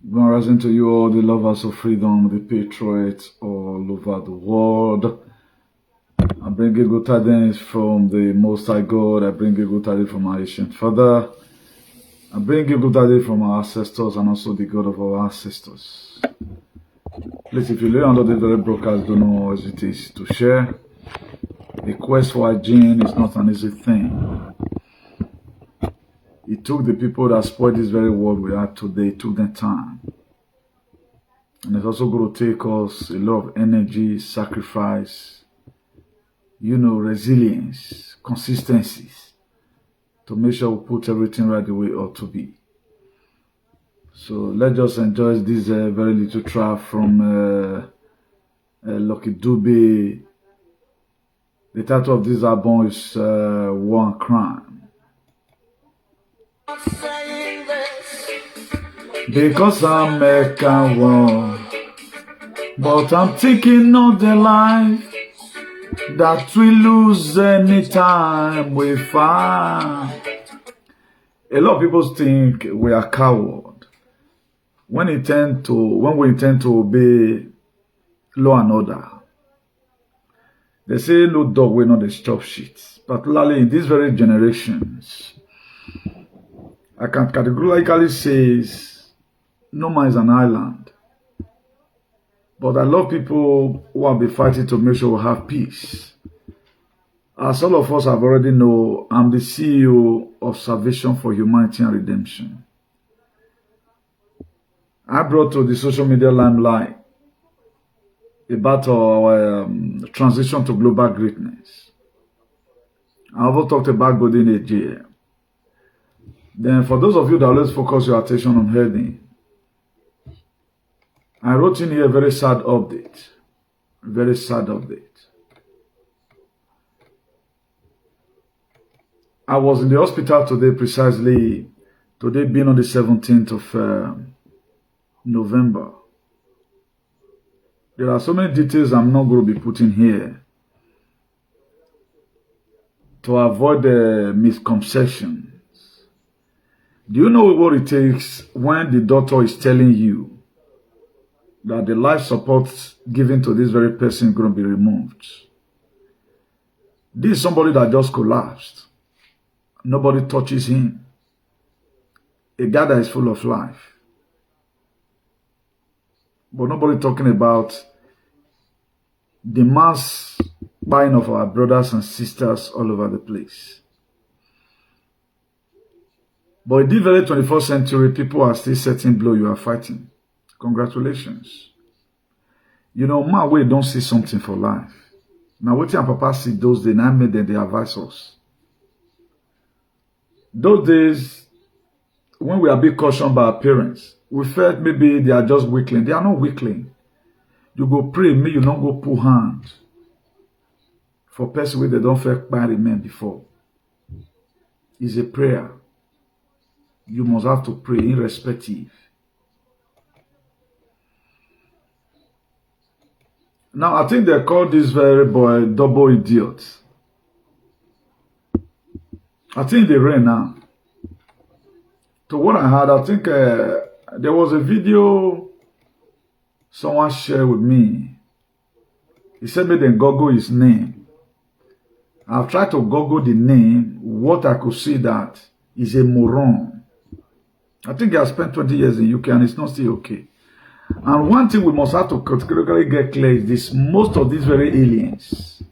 Grand rising to you all, the lovers of freedom, the patriots all over the world. I bring you good tidings from the Most High God. I bring you good tidings from our ancient Father. I bring you good tidings from our ancestors and also the God of our ancestors. Please, if you lay under the very broadcast, do not hesitate to share. The quest for hygiene is not an easy thing. It took the people that spoiled this very world we are today, it took them time. And it's also going to take us a lot of energy, sacrifice, resilience, consistencies to make sure we put everything right the way it ought to be. So let's just enjoy this very little track from Lucky Dube. The title of this album is War and Crime. Because I'm making war, but I'm thinking of the life that we lose anytime we fight. A lot of people think we are coward when we intend to obey law and order. They say no dog will not stop shit. Particularly in these very generations, I can categorically say no man is an island. But I love people who will be fighting to make sure we have peace. As all of us have already know, I'm the CEO of Salvation for Humanity and Redemption. I brought to the social media limelight about our transition to global greatness. I also talked about golden age here. Then for those of you that always focus your attention on heading, I wrote in here a very sad update. Very sad update. I was in the hospital today, precisely today being on the 17th of November. There are so many details I'm not going to be putting here to avoid the misconceptions. Do you know what it takes when the doctor is telling you that the life support given to this very person is going to be removed? This is somebody that just collapsed. Nobody touches him. A guy that is full of life. But nobody talking about the mass buying of our brothers and sisters all over the place. But in this very 21st century, people are still setting blow you are fighting. Congratulations. Man, we don't see something for life. Now, what your papa see those days, now made them they advise us. Those days, when we are being cautioned by our parents, we felt maybe they are just weakling. They are not weakling. You go pray, me you don't go pull hand for person where they don't feel bad men before. It's a prayer. You must have to pray irrespective. Now, I think they call this very boy double idiot. I think they ran now. To what I heard, I think there was a video someone shared with me. He said, "May then Google his name." I've tried to Google the name. What I could see that is a moron. I think he has spent 20 years in UK and it's not still okay. And one thing we must have to categorically get clear is this: most of these very aliens,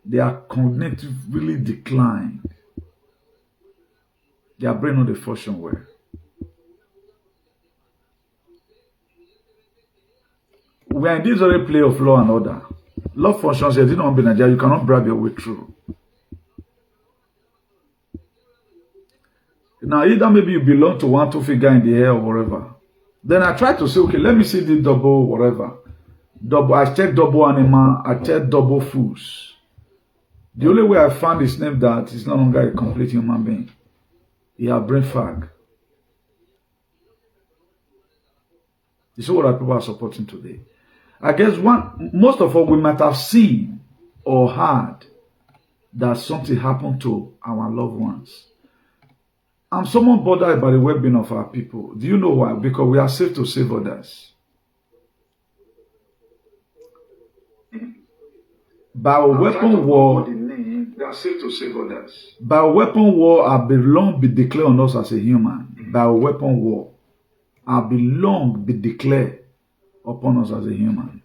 they are cognitively declined. Their brain not the function well. We are in this very play of law and order. Law functions here, you don't be Nigeria, you cannot bribe your way through. Now, either maybe you belong to one two figure in the air or whatever. Then I try to say, okay, let me see the double whatever. I check double animal, I check double fools. The only way I found his name that he's no longer a complete human being. He has brain fag. This is what our people are supporting today. I guess most of us we might have seen or heard that something happened to our loved ones. I'm somewhat bothered by the well-being of our people. Do you know why? Because we are saved to save others. By a weapon war, we are saved to save others. By a weapon war, I belong be declared on us as a human. By a weapon war, I belong be declared upon us as a human.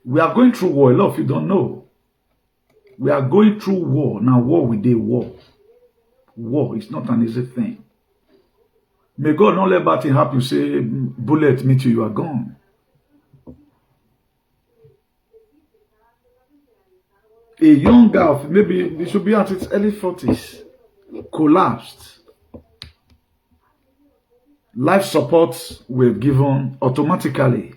We are going through war. A lot of you don't know. We are going through war. Now, war with a war. War is not an easy thing. May God not let bad thing happen. You say, bullet meet you, you are gone. A young girl, maybe he should be at its early 40s, collapsed. Life support were given automatically.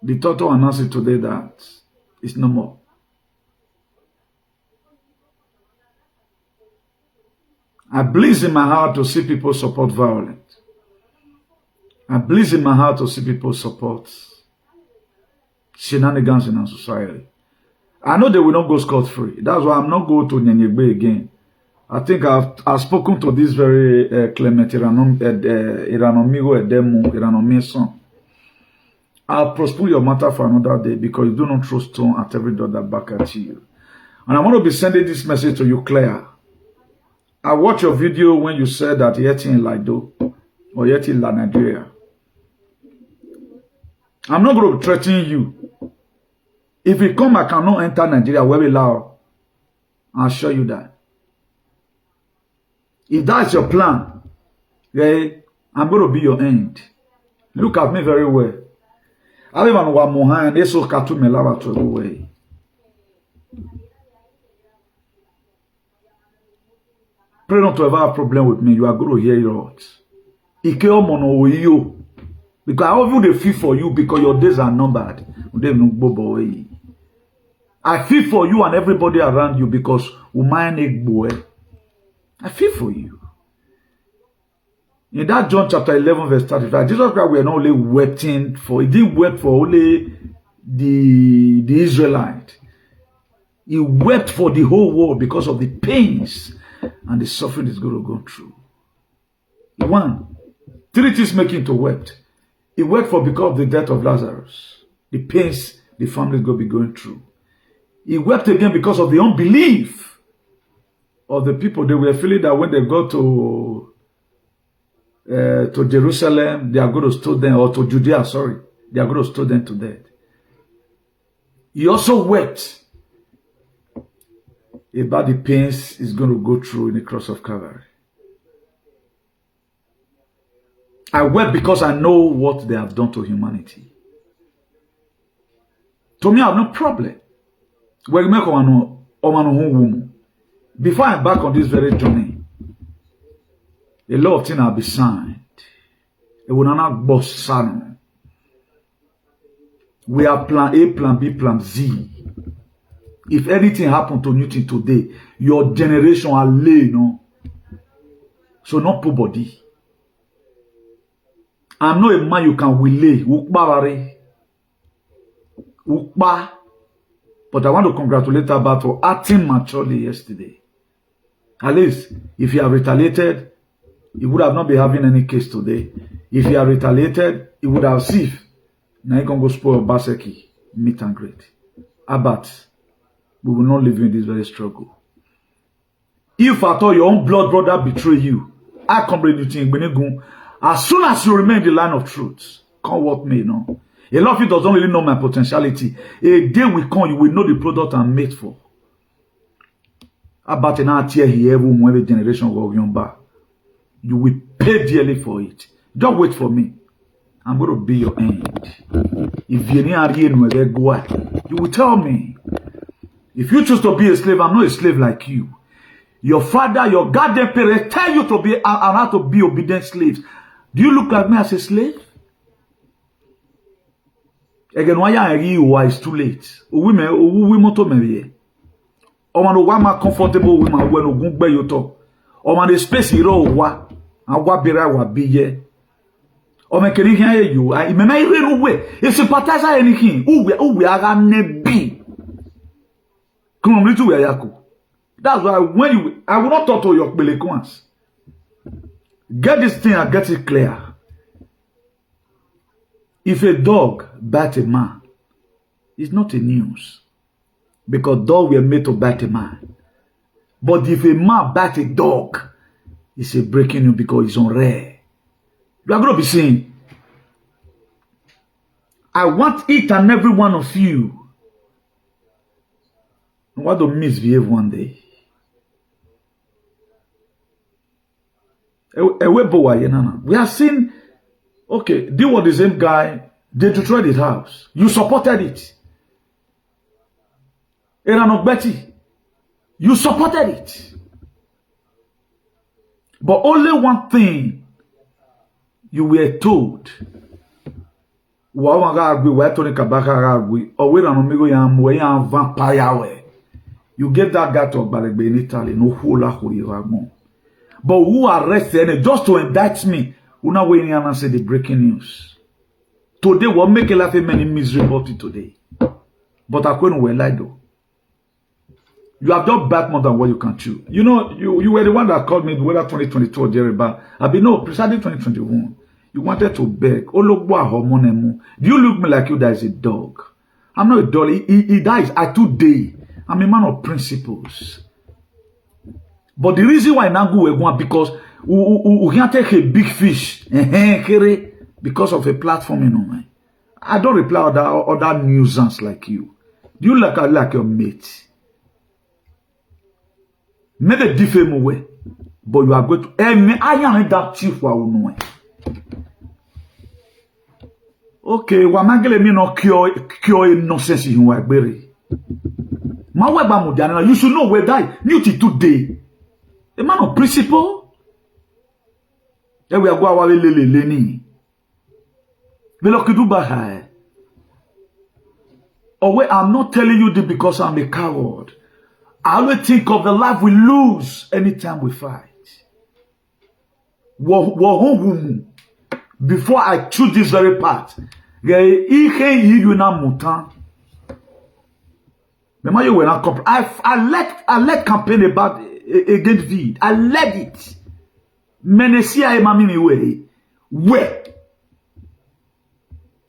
The doctor announced it today that it's no more. I bleeds in my heart to see people support violence. I bleeds in my heart to see people support shenanigans in our society. I know they will not go scot-free. That's why I'm not going to Nyenyegbe again. I think I've spoken to this very Clement Eranomigho Eranomigho. I'll postpone your matter for another day because you do not throw stone at every door that back at you. And I want to be sending this message to you, Claire. I watched your video when you said that yet in Lido or yet in Nigeria. I'm not going to be threatening you. If you come, I cannot enter Nigeria where we allow. I'll show you that. If that's your plan, okay, I'm going to be your end. Look at me very well. I live on Wamoha and eso katu melaba to away. Pray not to ever have a problem with me. You are going to hear it out. Ike omono you. Because I offer the feel for you because your days are numbered. I feel for you and everybody around you because I feel for you. In that John chapter 11 verse 35, Jesus Christ were not only weeping for, he didn't weep for only the Israelite. He wept for the whole world because of the pains and the suffering is going to go through. One, three things make him to weep. He wept for because of the death of Lazarus, the pains the family is going to be going through. He wept again because of the unbelief of the people. They were feeling that when they go to Jerusalem, they are going to stone them, or to Judea, sorry, they are going to stone them to death. He also wept about the pains he's going to go through in the cross of Calvary. I wept because I know what they have done to humanity. To me, I have no problem. Before I embark on this very journey, a lot of things will be signed. We have plan A, plan B, plan Z. If anything happened to Newton today, your generation will lay, no. So not poor body. I'm not a man you can relay. But I want to congratulate her for acting maturely yesterday. At least, if you have retaliated, you would have not been having any case today. If you have retaliated, you would have seen. Now you can go spoil Baseki, meet and greet. Abat, we will not leave you in this very struggle. If at all your own blood brother betray you, I come bring you to as soon as you remain in the line of truth, come what may, no. A lot of you don't really know my potentiality. A day will come, you will know the product I'm made for. About an hour here, every generation of young bar. You will pay dearly for it. Just wait for me. I'm going to be your end. If you will tell me. If you choose to be a slave, I'm not a slave like you. Your father, your goddamn parents tell you to be and how to be obedient slaves. Do you look like me as a slave? Again, why is too late? Women to marry. Or man, why am comfortable with my when ogun gbe yo to? Or man, the space hero wa and wa bera wa be ye. Or man, can hear you? I me real way. If sympathize anything, who we aga nebi. Come on, little way yako. That's why I will not talk to your Belekons. Get this thing and get it clear. If a dog bite a man, it's not a news. Because dogs were made to bite a man. But if a man bite a dog, it's a breaking news because it's on rare. You are going to be saying, I want each and every one of you not to misbehave one day. We have seen, okay, deal with the same guy, they destroyed his house. You supported it. Eranomigho, you supported it. But only one thing you were told. You gave that guy to Ogbalegbe in Italy. No hula huli. But who arrested just to indict me? Una waiting and say the breaking news. Today will make a lot of many miserable today. But I couldn't well lie though. You have done bad more than what you can chew. You know, you were the one that called me whether 2022 or Jereba. I mean, no, precisely 2021. You wanted to beg. Do you look me like you that is a dog? I'm not a dog. He dies. I too day. I'm a man of principles. But the reason why now go one because we can't take a big fish because of a platform, you know, man. I don't reply other nuisance like you. Do you like your mate? Maybe different way, but you are going to. I am that chief wa uno. Okay, wamangele me no cure nonsense in wa gbere. Ma we ba mo diana, you should know where die. New today. A man of principle. Then we are going away leni. We look to do bahai. Oh wait, I'm not telling you this because I'm a coward. I always think of the life we lose anytime we fight. Before I choose this very path, I let campaign about against Vid. I led it. Menesia emamini way. Where?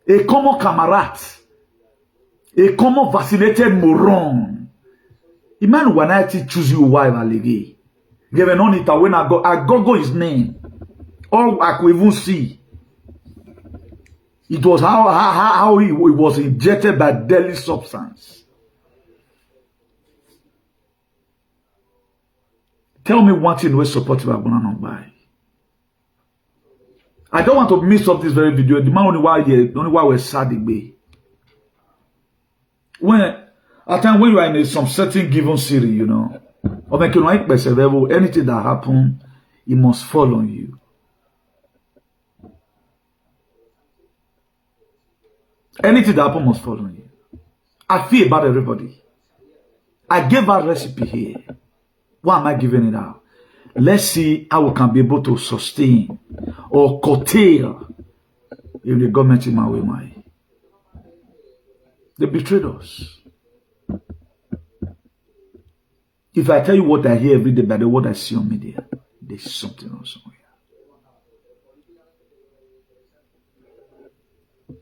A common camarade. A common vaccinated moron. Imagine when I choose you wife alege. Given on it when I go his name. All I could even see. It was how he was injected by deadly substance. Tell me one thing we support you by. I don't want to miss up this very video. The man only why we're sad way. At time when you are in some certain given city, you know, or make you anything that happen, it must fall on you. Anything that happen must fall on you. I feel about everybody. I gave our recipe here. Why am I giving it out? Let's see how we can be able to sustain or curtail if the government in my way. They betrayed us. If I tell you what I hear every day by the word I see on media, there's something else somewhere.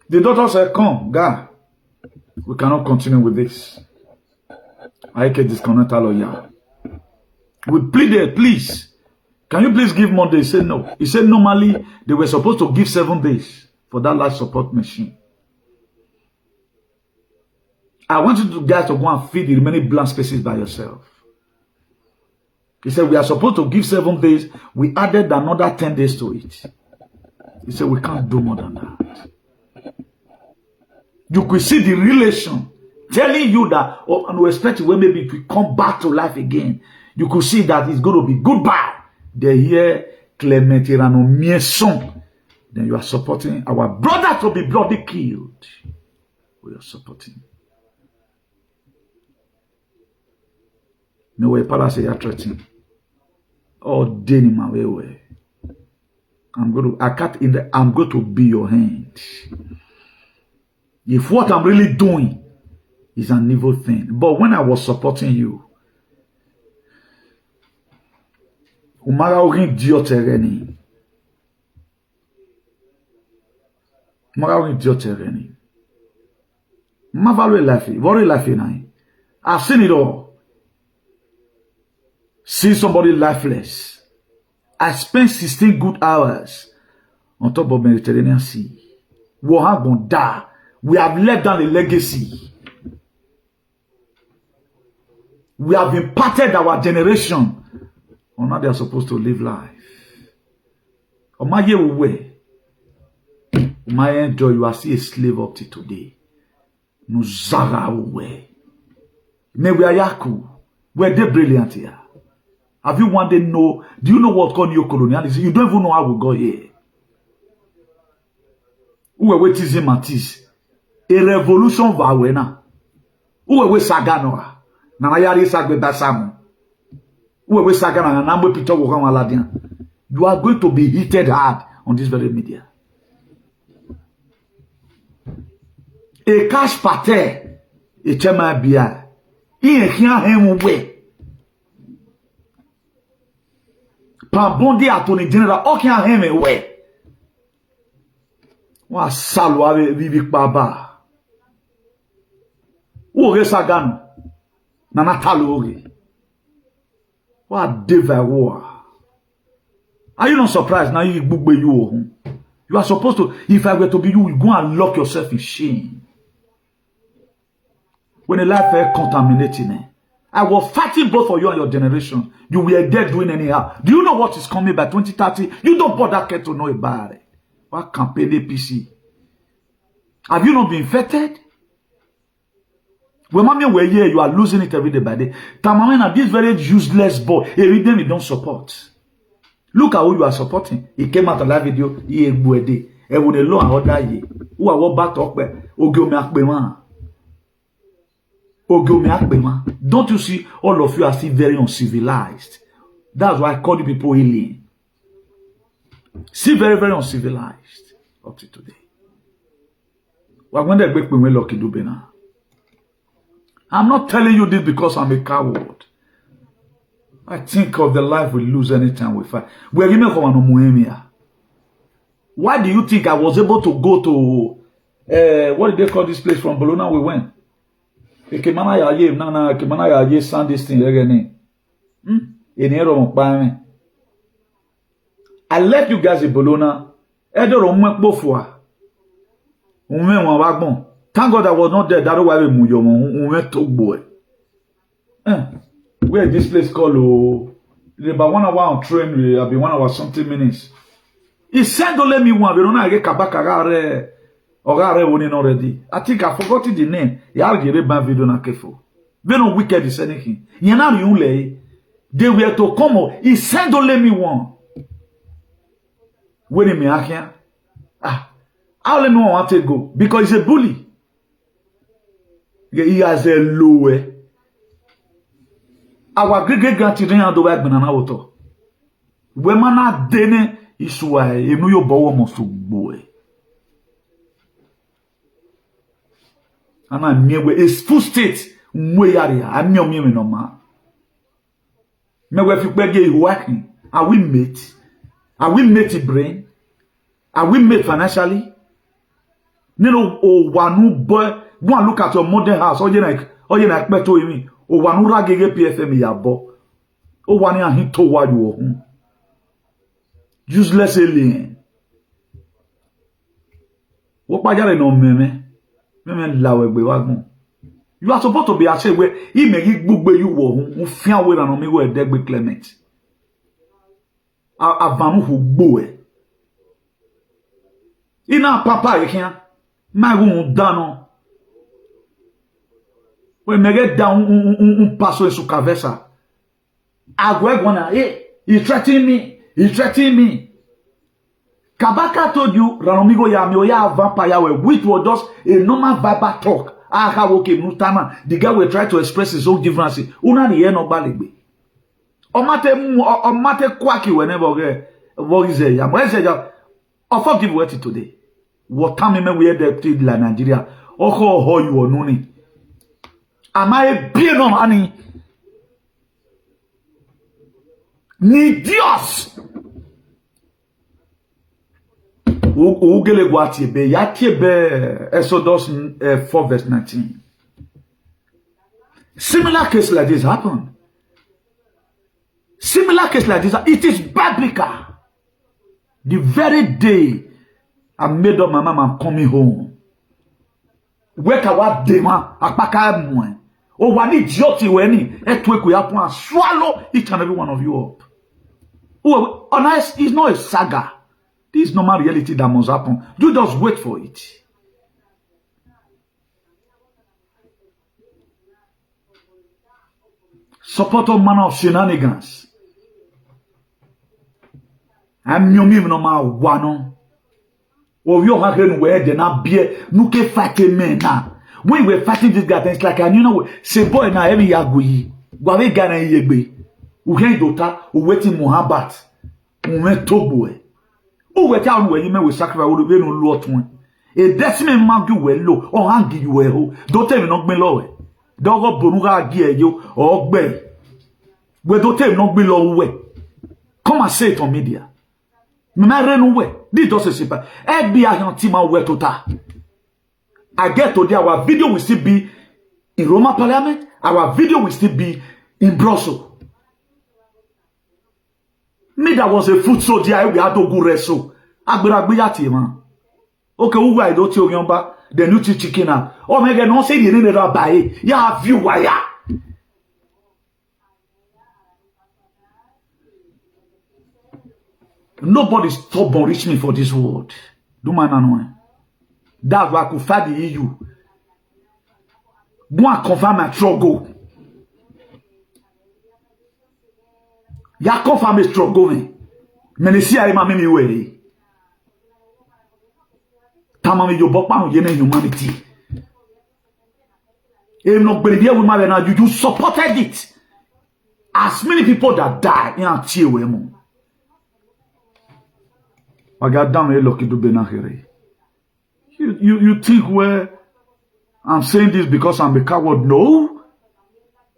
The daughter said, come, God, we cannot continue with this. I can disconnect all of you. We pleaded, please. Can you please give Monday? He said no. He said normally they were supposed to give 7 days for that life support machine. I want you guys to go and feed the remaining blank spaces by yourself. He said we are supposed to give 7 days. We added another 10 days to it. He said we can't do more than that. You could see the relation telling you that, oh, and we expect when maybe if we come back to life again, you could see that it's going to be goodbye. They hear Clement Eranomigho. Then you are supporting our brother to be bloody killed. We are supporting. No way, Palace, you are threatening. Oh, Denny, my way. I'm going to be your hand. If what I'm really doing is an evil thing. But when I was supporting you, Umaga ogin diotereni. Umaga ogin diotereni. Ma value life, very life nai. I've seen it all. See somebody lifeless. I spent 16 good hours on top of Mediterranean Sea. We have gone down. We have left down a legacy. We have imparted our generation on how they are supposed to live life. Omaye uwe. Omaye enjoy, you are still a slave up to today. Nuzara uwe. Mewe ayaku. We're they brilliant here. Have you one day know? Do you know what called neo-colonialism? You don't even know how we got here. Uwe we tizi matis. A revolution vawena. Uwe we saganoa. Na yari sagbe basamu. Uwe we sagana na namwe pito wo kan aladian. You are going to be heated hard on this very media. A cash pate. A chema bia. Iye kia hemu we. Pambondi attorney general okia heme we. Wa salwa vivi baba. Uwe sagano. Na natalo oge. Wa devawa. Are you not surprised now you bugbe you? You are supposed to, if I were to be you, you go and lock yourself in shame. When a life is contaminating, I was fighting both for you and your generation. You were dead doing anyhow. Do you know what is coming by 2030? You don't bother care to know about it. What campaign APC? Have you not been infected? When mommy were here, you are losing it every day by day. Tamamena, this very useless boy, every day we don't support. Look at who you are supporting. He came out of that video, he egbuede. E won a law and order ye. Who are what back talk be? Ogyomi akpeman. Ogyomi akpeman. Don't you see all of you are still very uncivilized? That's why I call you people alien. Still very, very uncivilized up to today. I'm not telling you this because I'm a coward. I think of the life we lose anytime we fight. Why do you think I was able to go to what did they call this place from Bologna we went? I left you guys in Bologna. Thank God I was not there. That's why we went to boy. Where this place called about 1 hour on train, I'll be 1 hour something minutes. He said don't let me one, we don't know get kabaka or already. I think I forgot the name. Y'all get a bad video na kefo. They don't wicked is anything. You know they were to come. He said don't let me one. When me here, I'll let me want to go because he's a bully. He has a low. Our great grandchildren are the way banana water. When man dene iswa emu yo bawo mosu boy. Ana miewe is full state mwe yari amio mi no ma. Mewe fi pege working. Are we mate? Are we mate brain? Are we mate financially? Nino o wanu boy. Go and look at your modern house. Oye na ekpeto imi. O wanu ragege PFM yabo. O wani ahito wadu ohun. Useless alien. What pajare no meme? Meme lawegbe wagun. You are supposed to be ashamed where he may gbugbe you wo hun. Mu fian we Eranomigho edegbe Clement. Avanu hu gbo e. Ina papa yekian. Ma gun dano. When me get down passo in su cabeça. Agwegwana, he threatened me. He threatened me. Kabaka told you, Eranomigho ya mi oya vampire which was just a normal verbal talk. Okay, Nutama. The guy will try to express his own difference. Una ni no baligbe. Omate kwaki whenever what is it? I'm say I forgive what today. What time me we the la Nigeria. Ho you onuni. Am I being on honey? Ni Dios. Ugele guatiebe. Yatiebe. Exodus 4 verse 19. Similar case like this happened. Similar case like this. It is biblical. The very day I made up my mind, I'm coming home. Where can I do my oh, what did you do? Swallow each and every one of you up. Oh, honest, it's not a saga. This is normal reality that must happen. You just wait for it. Support all manner of shenanigans. I'm your no ma wano. Or you have where they not be no ke fighting men now. When we were fighting this guy, it's like you know, say boy na every yagui. Gwawe gana yegbe. Uhen dota, uweti muhabat. Uwen toboe. Uweti anu we yime we sacrifice we no lot one. E desime magi we lo, o hangi you we ho. Dote mi no gbe lo we. Dogo bonuga agi eyo o gbe. We dote mi no gbe lo we. Come and say it on media. This doesn't say, I get today, our video will still be in Roma Parliament, our video will still be in Brussels. Me that was a foot soldier, we had to go wrestle. Man. Okay, who I don't tell you about the new chicken. Oh, my God, don't say you need to buy. Yeah, view wire. Nobody stubborn reach me for this word. Do man know. That's why I could fight the EU. Go and confirm my struggle. Ya confirm my struggle me. Menesi ari ma me we. Tamami yo bokpa no yene humanity. E no gbelebia we ma na you supported it. As many people that die in a we mo. You think where I'm saying this because I'm a coward? No.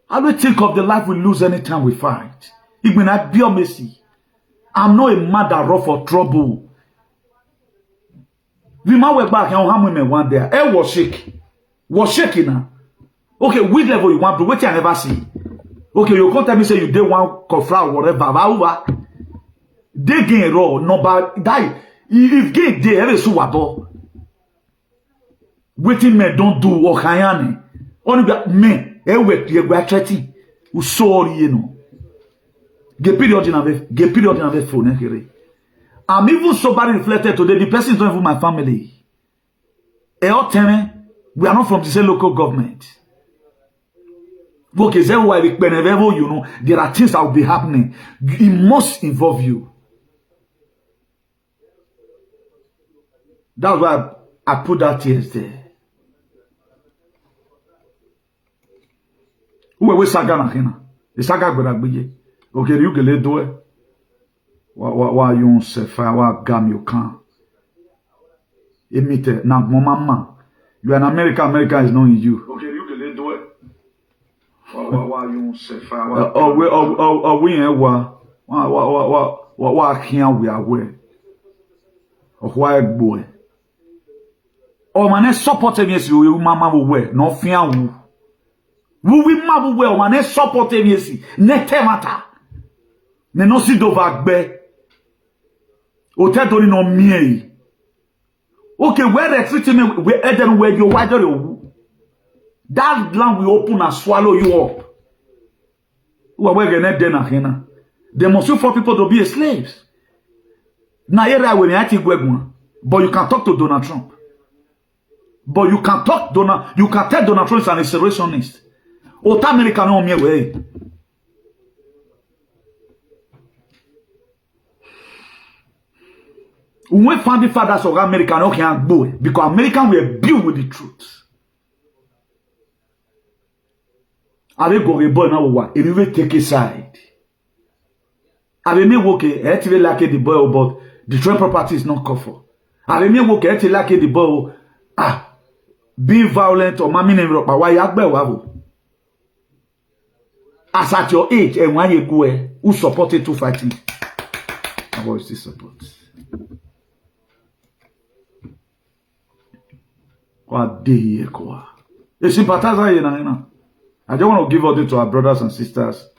I don't think of the life we lose anytime we fight. It may not be a mercy. I'm not a man that run for trouble. We might work back and how many one there. I was shaking. Was shaking now. Okay, which level you want to wait? I never see. Okay, you can't tell me say you did one confra or whatever. They gain raw number die. If gain they ever so wabo. Waiting men don't do what kayane. Only men work you go threatening. U sorry you know. Get period in a phone here. I'm even so bad reflected today. The person is not even my family. We are not from the same local government. Okay, that's why whenever you know there are things that will be happening. It must involve you. That's why I put that tears there. Who we saga na hina? The saga gbadagbe. Okay, you gele do it. Wa you se fa wa gam you can. Emite na mama. You are an American. America is knowing you. Okay, you gele do it. Wa you se fa wa. We wa kian we aware. Why boy? Oh man, support me si o mama wo we no fian wu. Wu ma wo we o man support me si ne temata. Ne no si do bagbe. O te do ni no mie. Okay, where the treat me we eden where you why do that land will open and swallow you up. Who are we gonna den ahina? They must for people to be slaves. Na era when you but you can talk to Donald Trump. But you can tell Donald Trump is an insurrectionist. Ota America no me way. We find the fathers of America no can go because American were built with the truth. Are they go boy now what? If we take a side. Are they me okay? It will like the boy but the Trump property is not covered. Are they me okay? It like the boy being violent or mammy name but why you agbe wavo? as at your age, and when you go, who supported to fighting? And what is this support? What day, you sympathize, I don't want to give all this to our brothers and sisters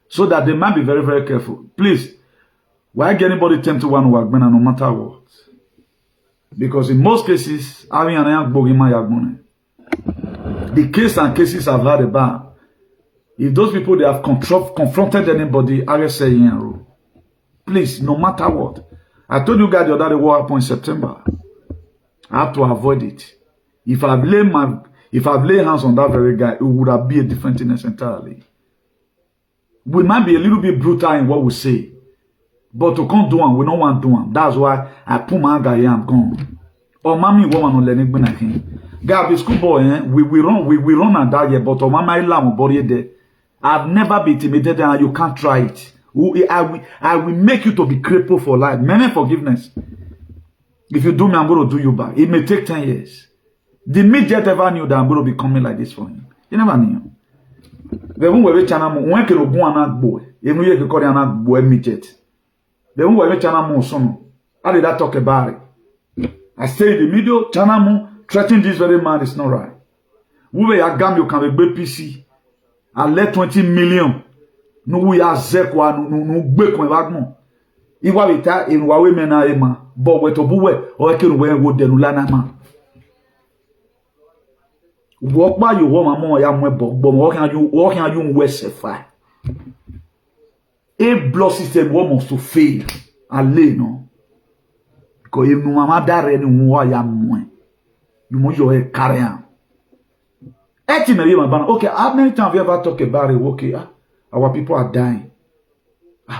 so that they might be very, very careful. Please, why get anybody tempted to one work, no matter what? Because in most cases, the case and cases I've heard about, if those people they have confronted anybody, I will say, please, no matter what. I told you guys the other day what happened in September. I have to avoid it. If I've laid hands on that very guy, it would have been a different thing entirely. We might be a little bit brutal in what we say, but to come do one, we don't want to do one. That's why I put my guy here and gone. Or mommy woman on learning when I came. God, the schoolboy, we run at that year, but mama lam body there. I've never been intimidated and you can't try it. I will make you to be crippled for life. Many forgiveness. If you do me, I'm going to do you back. It may take 10 years. The midget ever knew that I'm going to be coming like this for him. You never knew. The one where channel when can go and boy. You know you can call an boy midget. The one where channel more son. How did I talk about it? I say in the middle, channel threatening this very man is not right. We were a gam you can be PC. I let 20 million. No we are zekwa no gbe kon bagmo. Iwa bita in wa we mena ema. But we to buwe o ke we wo denu lana ma. Walk by you woman mo ya mwebo but what can you wesefa. A blood system almost to fail. Ale no. Because if no mama dare ni wo ya mwe. You must your carry on. Okay, how many times have you ever talked about it? Okay, our people are dying.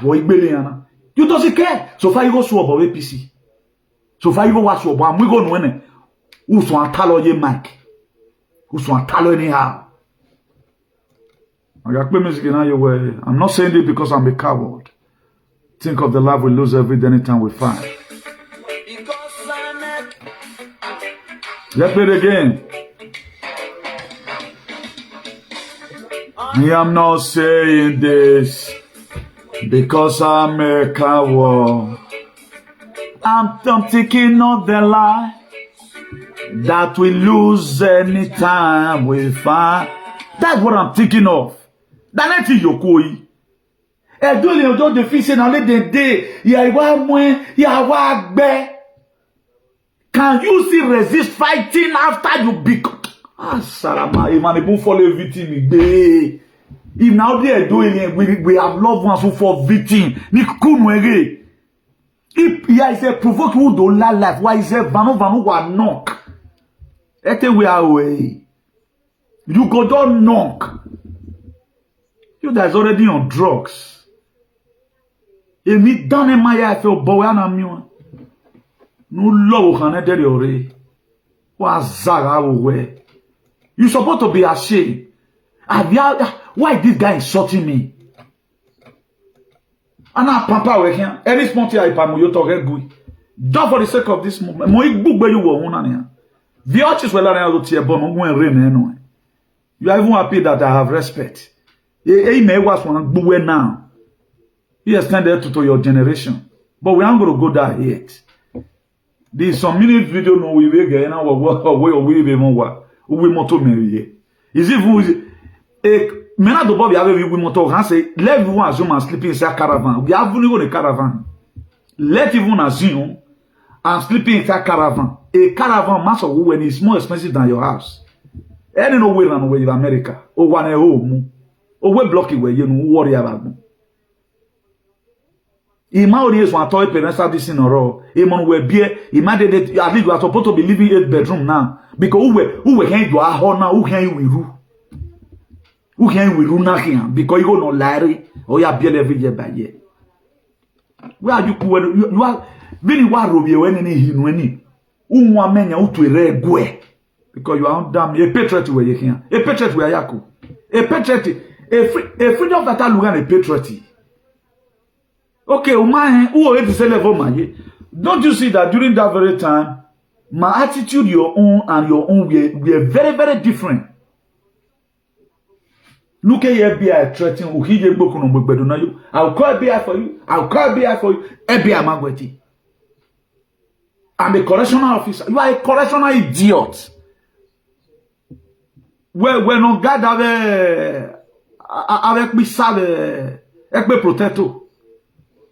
You doesn't care. So far you go swap of APC. So far you go watch swap. We go no who's one talo ye mic. Who's one talo anyhow. I'm not saying it because I'm a coward. Think of the life we lose every day anytime we fight. Let's play it again. I am not saying this because I'm a coward. I'm thinking of the lie that we lose anytime we fight. That's what I'm thinking of. That's not Yokoi. And do you don't defeat and let the day can you still resist fighting after you become? Ah, Salama, even follow victim. If now they are doing it, we have loved ones who fall victim. If is a provoke who don't life, why is it vano wa knock? Ete we are away. You go don't knock. You guys already on drugs. If me done in my eye, feel boy and I'm no law can enter the ore. What zaga away? You supposed to be ashamed. Why this guy insulting me? And now, Papa, we can. Any sponsor, I pay you to get good. Just for the sake of this moment. Moi book where you were one. The artists were learning to rain. You are even happy that I have respect. He may was one book now. He extended to your generation. But we aren't going to go there yet. There's some minute video no we will get now. We moto merye. Is it vous maintenant de Bob avait vu moto quand c'est lève-vous assume and sleeping inside caravan. We have only a caravan. Let even assume and sleeping inside caravan. A caravan mass of when is more expensive than your house. Any no way run away in America. Or one a home. Or we block it where you know worry about them. Imagine one toy parents have this in a row. Imagine we be imagine that at least you are supposed to be living 8 bedroom now. Because who we can do a home now, who can we do? Who can we do nothing? Because you go no lie or you are bill every year by year. Where are you are really what Robbie when any him when one man out to a because you are damn a patriot where you can. A patriot where Yaku. A patriot, a freedom that I look at a patriot. Okay, who already say level man. Don't you see that during that very time, my attitude, your own, and your own, we are very, very different. Look at FBI threatening Uhije Bokuno Bedo you. I'll call FBI for you. I'll call FBI for you. FBI Magweti. I'm a correctional officer. You are a correctional idiot. When on garde avec me sale avec protecto.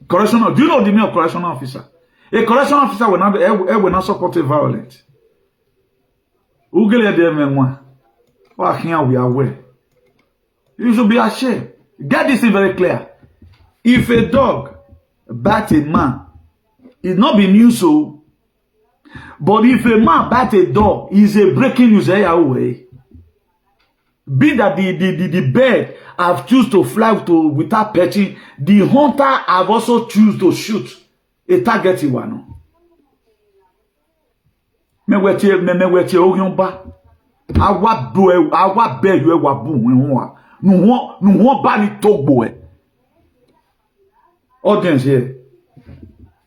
Correctional. Do you know the meaning of correctional officer? A correctional officer will not support violence. Ugele de memoir. Well, here we are aware. You should be ashamed. Get this thing very clear. If a dog bite a man, it's not be news so. But if a man bite a dog, it's a breaking news away. Be that the bird have choose to fly without petting, the hunter have also choose to shoot a target one. Me wete oyonba. Awa be you ewa bu no ba ni togbo e. Audience here.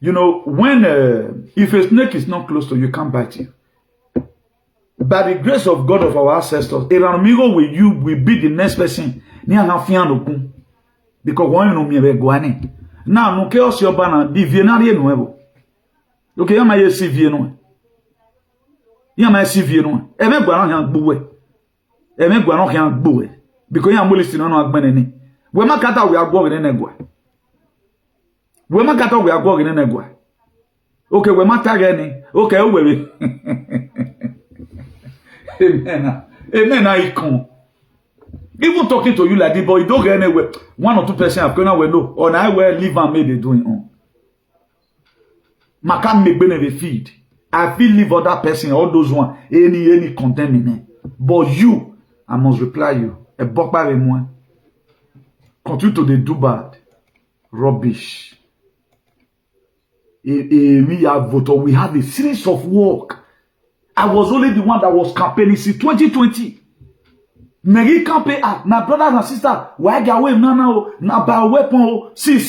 You know, when if a snake is not close to you, can't bite you. By the grace of God of our ancestors, Eranomigho will be the next person. Because one no me be guane. Now no chaos your banner di vienarie no ebo. Okay, ya ma ye si vie no. Ya ma si vie no. E me gwa no han gbo e. E me gwa no han gbo e. Because ya mo listen no agbene ni. We ma kata we agbo we ne gwa. We ma kata we agbo we ne gwa. Okay, we ma tag any. Okay, we. Amen. Amen. I come. Even talking to you like this, but you don't get anywhere. 1 or 2 person have gone away, no. Or I will leave and make they doing on. I can't make benefit feed. I feel leave other person, all those one, any contaminant. But you, I must reply you. A book by moi. Continue to do bad. Rubbish. We have a series of work. I was only the one that was campaigning since 2020. Mary campaign na brothers and sisters. Why get away now? Na buy weapon. See.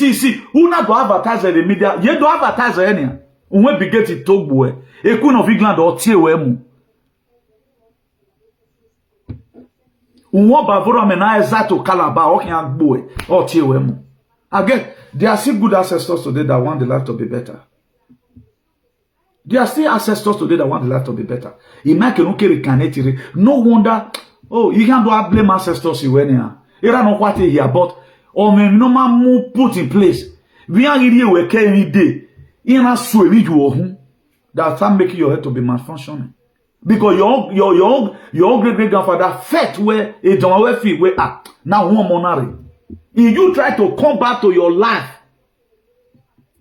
Who not to advertise in the media? You don't advertise any. When we get it talk boy. A queen of England or TOM. Unwa bavora mena exacto Calabar or can boy or TOM. Again, there are still good ancestors today that want the life to be better. There are still ancestors today that want the life to be better. No wonder, oh, you can't do blame ancestors here. Era no what here, but no man put in place. We are really work any day. In a swim you that can make your head to be malfunctioning. Because your great grandfather felt where a don't feel where now one monarch. If you try to come back to your life,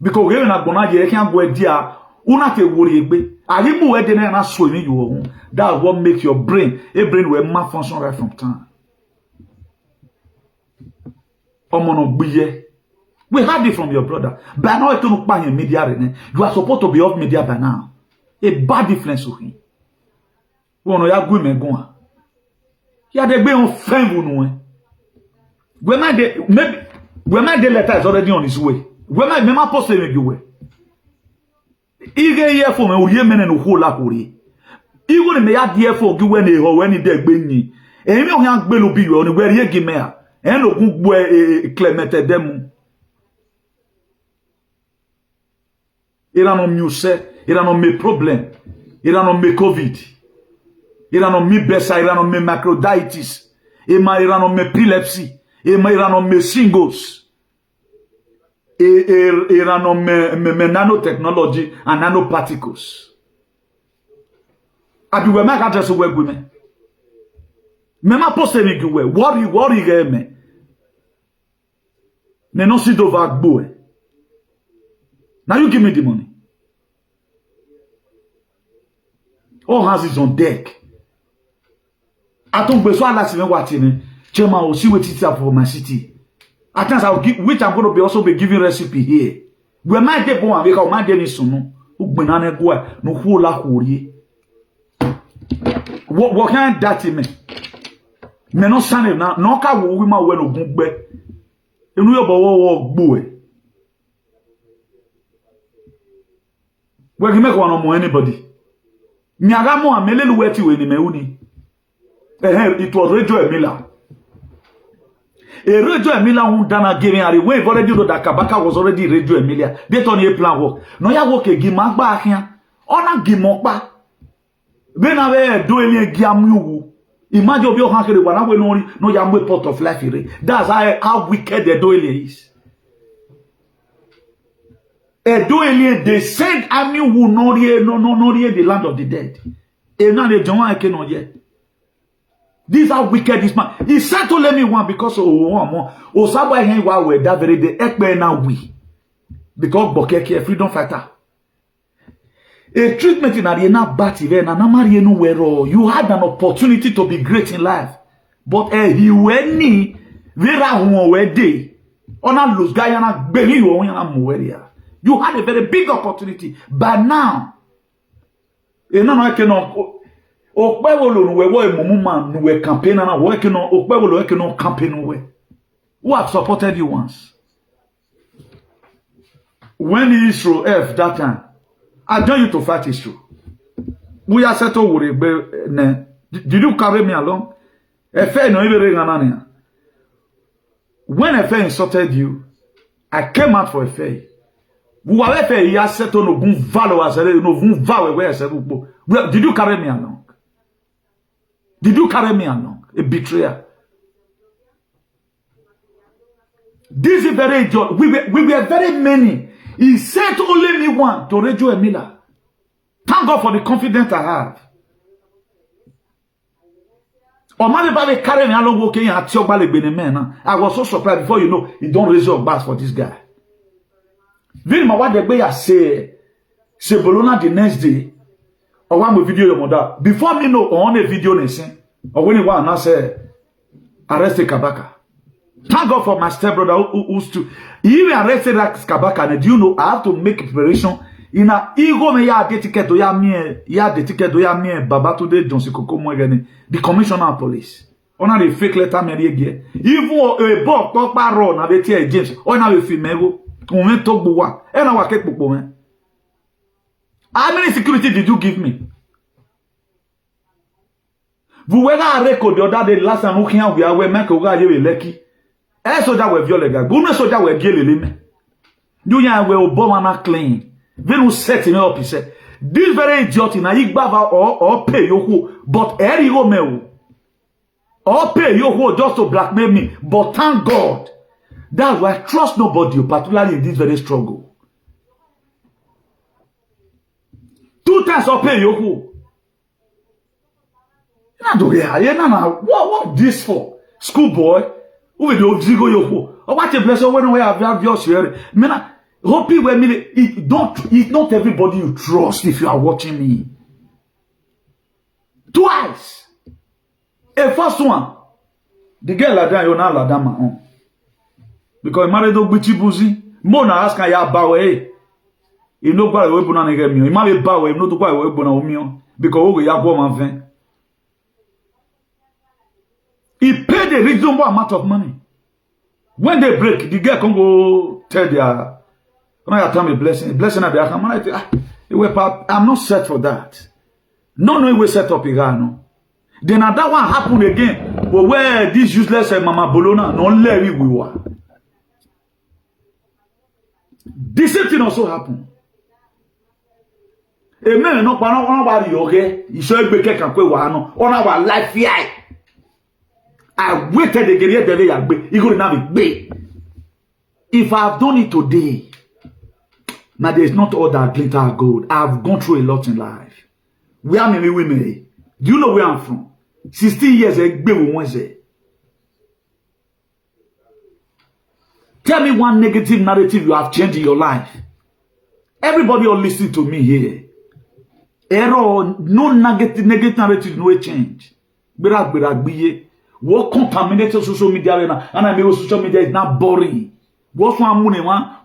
because we're not gonna get can't go there. Unate worry egbe. Arimu we dey na so ni you ohun. That what make your brain will malfunction right from time. Omono gbiye. We heard it from your brother. By now it don't pa media re. You are supposed to be off media by now. A bad influence on him. Wono ya gwe me gon. Ya de gbe on fen wonu e. We ma de letter is already on his way. We ma post me you way. Ige ye for me oye mene no ho la kori. Iwo ni me ya die for gi we ni ho we ni de gbe yin. Emi o han gbe lo bi we ni we ri egi me a. En lo gun gbo Clement demu. Eranomigho me problem. Eranomigho COVID. Eranomigho besa, Eranomigho macroditis. Eranomigho epilepsy. Eranomigho shingles. Nanotechnology and nanoparticles. Abi we make address we go me. Me ma post me go we. Worry ge me. Me no sit over gbo. Now you give me the money. All hands is on deck. I don't be so last me what in. Chema will see what it's up for my city. At times I'll give, which I'm going to also be giving recipe here. We might get one because my day is no. Ubenane go no hula huri. What can that me? Me no sane na no ka wo wi ma we no gbe. Enu yo bo gbo e. We can make one on anybody. Mi aga mo amelelu weti we ni me uni. It was Radio Emila. A Radio Emilia won't dana giving a way already know that Kabaka was already Radio Emilia. They turn a plan work. No ya work a gimagba here. Ona gimokba. When I do any giamu. Imagine your hanky when I will no yamwe pot of life. That's how wicked the doily is. A doily, they send army who not here, no here the land of the dead. And now they don't cannot yet. These are wicked this man. He said to let me one because Osaba hen wa we that very day ekpe na we. Because Bokeke freedom fighter. A treatment in Ariana Bati na namari no wero. You had an opportunity to be great in life. But he weni vera huo we day. Ona lose guy na beli yo yana muweria. You had a very big opportunity. But now no cannot Okpewolo we wo emumuma no we campaign na working on Okpewolo working on campaign we. Who have supported you once? When Israel F that time, I joined you to fight Israel. We are settled with it. Did you carry me along? When Efe insulted you, I came out for Efe. Did you carry me along? Did you carry me along? A betrayer. This is very idiot. We were very many. He sent only me one to Radio Emilia. Thank God for the confidence I have. Or maybe carry me along walking at your ballet. I was so surprised before you know you don't raise your bass for this guy. Then my what the way I say Bologna the next day. Or one video your mother. Before me know on a video nation. Or when you want to say arrested Kabaka. Thank God for my stepbrother who's to even arrested like Kabaka. And do you know I have to make preparation in a ego me ya ticket to ya the ticket to ya me Baba today John Sikoko Mwegeni, the commissioner of police. On a the fake letter me again. Even a book talk by Ron na betia James. On a female moment talk buwa. And I work book man. How many security did you give me? Vous voyez un record de other day last time we are make oga ye lucky. Eh soldier we viole gars. Vous ne soldier we bien les mains. You ya we Obama na clean. Then we set him up he said. This very idiot na igbava or pay you but eri go me or pay you just to blackmail me. But thank God. That's why I trust nobody, particularly in this very struggle. 2 times or pay you. What this for? Schoolboy? Who will do zigo yoko? Or what a blessing when we have your share? Man, hope you were it's not everybody you trust if you are watching me. Twice. A first one. The girl like that, you're not like that, man. Because married to Bichi Buzi, Mona ask ya bawe. You know why we put get me. You might be bawe, you know to why we put on me. Because we are born man. He paid a reasonable amount of money. When they break, the girl can go tell their when I tell me blessing at the account. I'm not set for that. No, we set up Irano. Then that one happened again. But where this useless Mama Bologna, no let we were. The same thing also happened. A man no nobody okay. You show be can on our life here. I waited again the day you go now be. If I have done it today, now there is not all that glitter gold. I have gone through a lot in life. Where am I? Do you know where I'm from? 16 years ago, tell me one negative narrative you have changed in your life. Everybody all listening to me here. Error, no negative narrative, no change. What contaminated social media and I mean social media is not boring. What's one money one?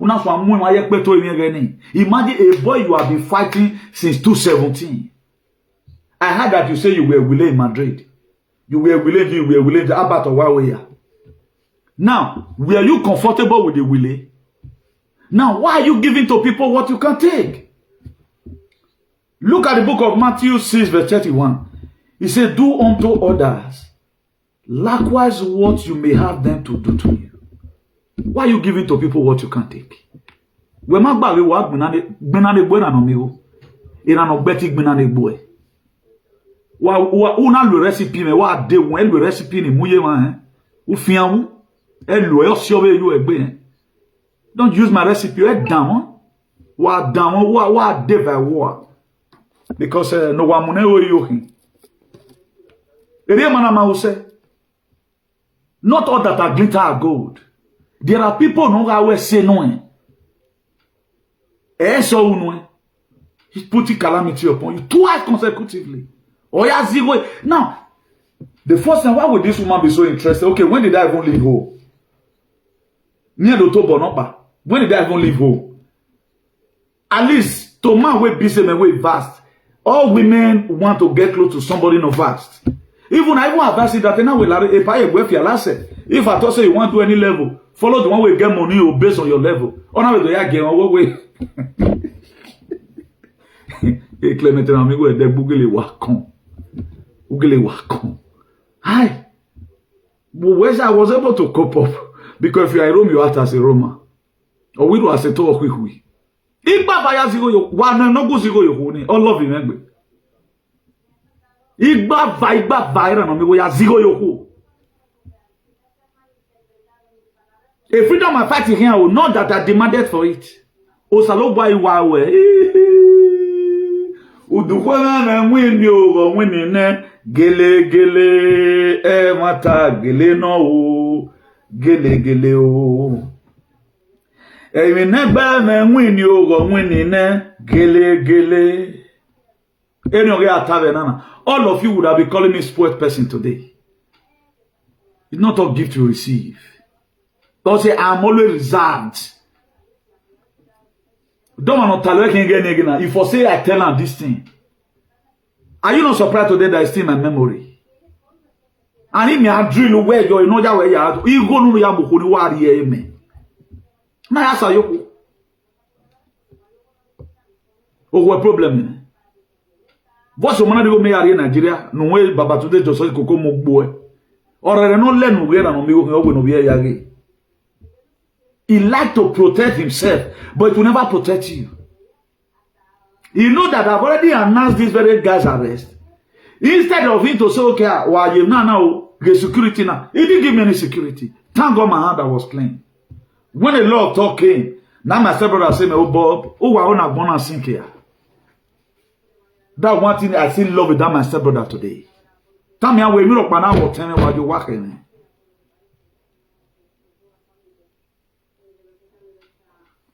Imagine a boy you have been fighting since 2017. I heard that you say you were willing in Madrid. You were willing to Albert or Huawei. Now, were you comfortable with the willing? Now, why are you giving to people what you can take? Look at the book of Matthew 6 verse 31. He said, do unto others Likewise, what you may have them to do to you. Why are you giving to people what you can't take? We mag ba we wa gbenane gbo Eranomigho. Eranobeti gbenane gbo. Wa una le recipe me wa de won le recipe ni muye wan ou fian ou e lo e osiobe yo egbe. Don't use my recipe e down. Wa down wa de va wa. Because no wa mune o yo hin. Ere manama say not all that are glitter are gold. There are people no ga say no. So no. He's putting calamity upon you twice consecutively. Or yeah, zero. Now, the first time, why would this woman be so interested? Okay, when did I even leave home? Near the top or not? When did I even leave home? At least, to man way busy and way vast. All women want to get close to somebody no vast. Even I want advise that now will if I thought say you want to any level, follow the one way get money or based on your level. Or now we get what way. E Clement Eranomigho e de bugele wakon. Ugele wakon. Hi. But where I was able to cope up. Because if you are a Rome, you act as a Roma. Or we do as a talk quickly. Igba vaya zigo yo. Wana no go zigo yo honi. All love him egbe. Igba vaya Eranomigho ya zigo yo ho. A freedom I fight here, not that I demanded for it. Osalogba iwawe. Udukwana na mwini o mwini ne gele mata gele no o gele o emi ne gba na mwini o mwini ne gele any of you atave nana all of you would have been calling me spoiled person today. It's not a gift you receive. Don't say I'm always reserved. Don't want to tell you again. If I say I tell her this thing, are you not surprised today that I still in my memory? And if me I drill where you know that where you are, you go no ya boko ni wari ye me. Na ya sa yoko. O what problem? What's the man go me are in Nigeria? No way baba today just so koko mo gbo e. Orere no lenu we Eranomigho o we no be yage. He liked to protect himself, but it will never protect you. You know that I've already announced this very guy's arrest. Instead of him to say, okay, well, you now get security now. He didn't give me any security. Thank God my hand that was clean. When the law of talk came, now my stepbrother said, oh Bob, oh I wanna go and sink here. That one thing I still love with that my stepbrother today. Tell me how we look by now tell me what you working.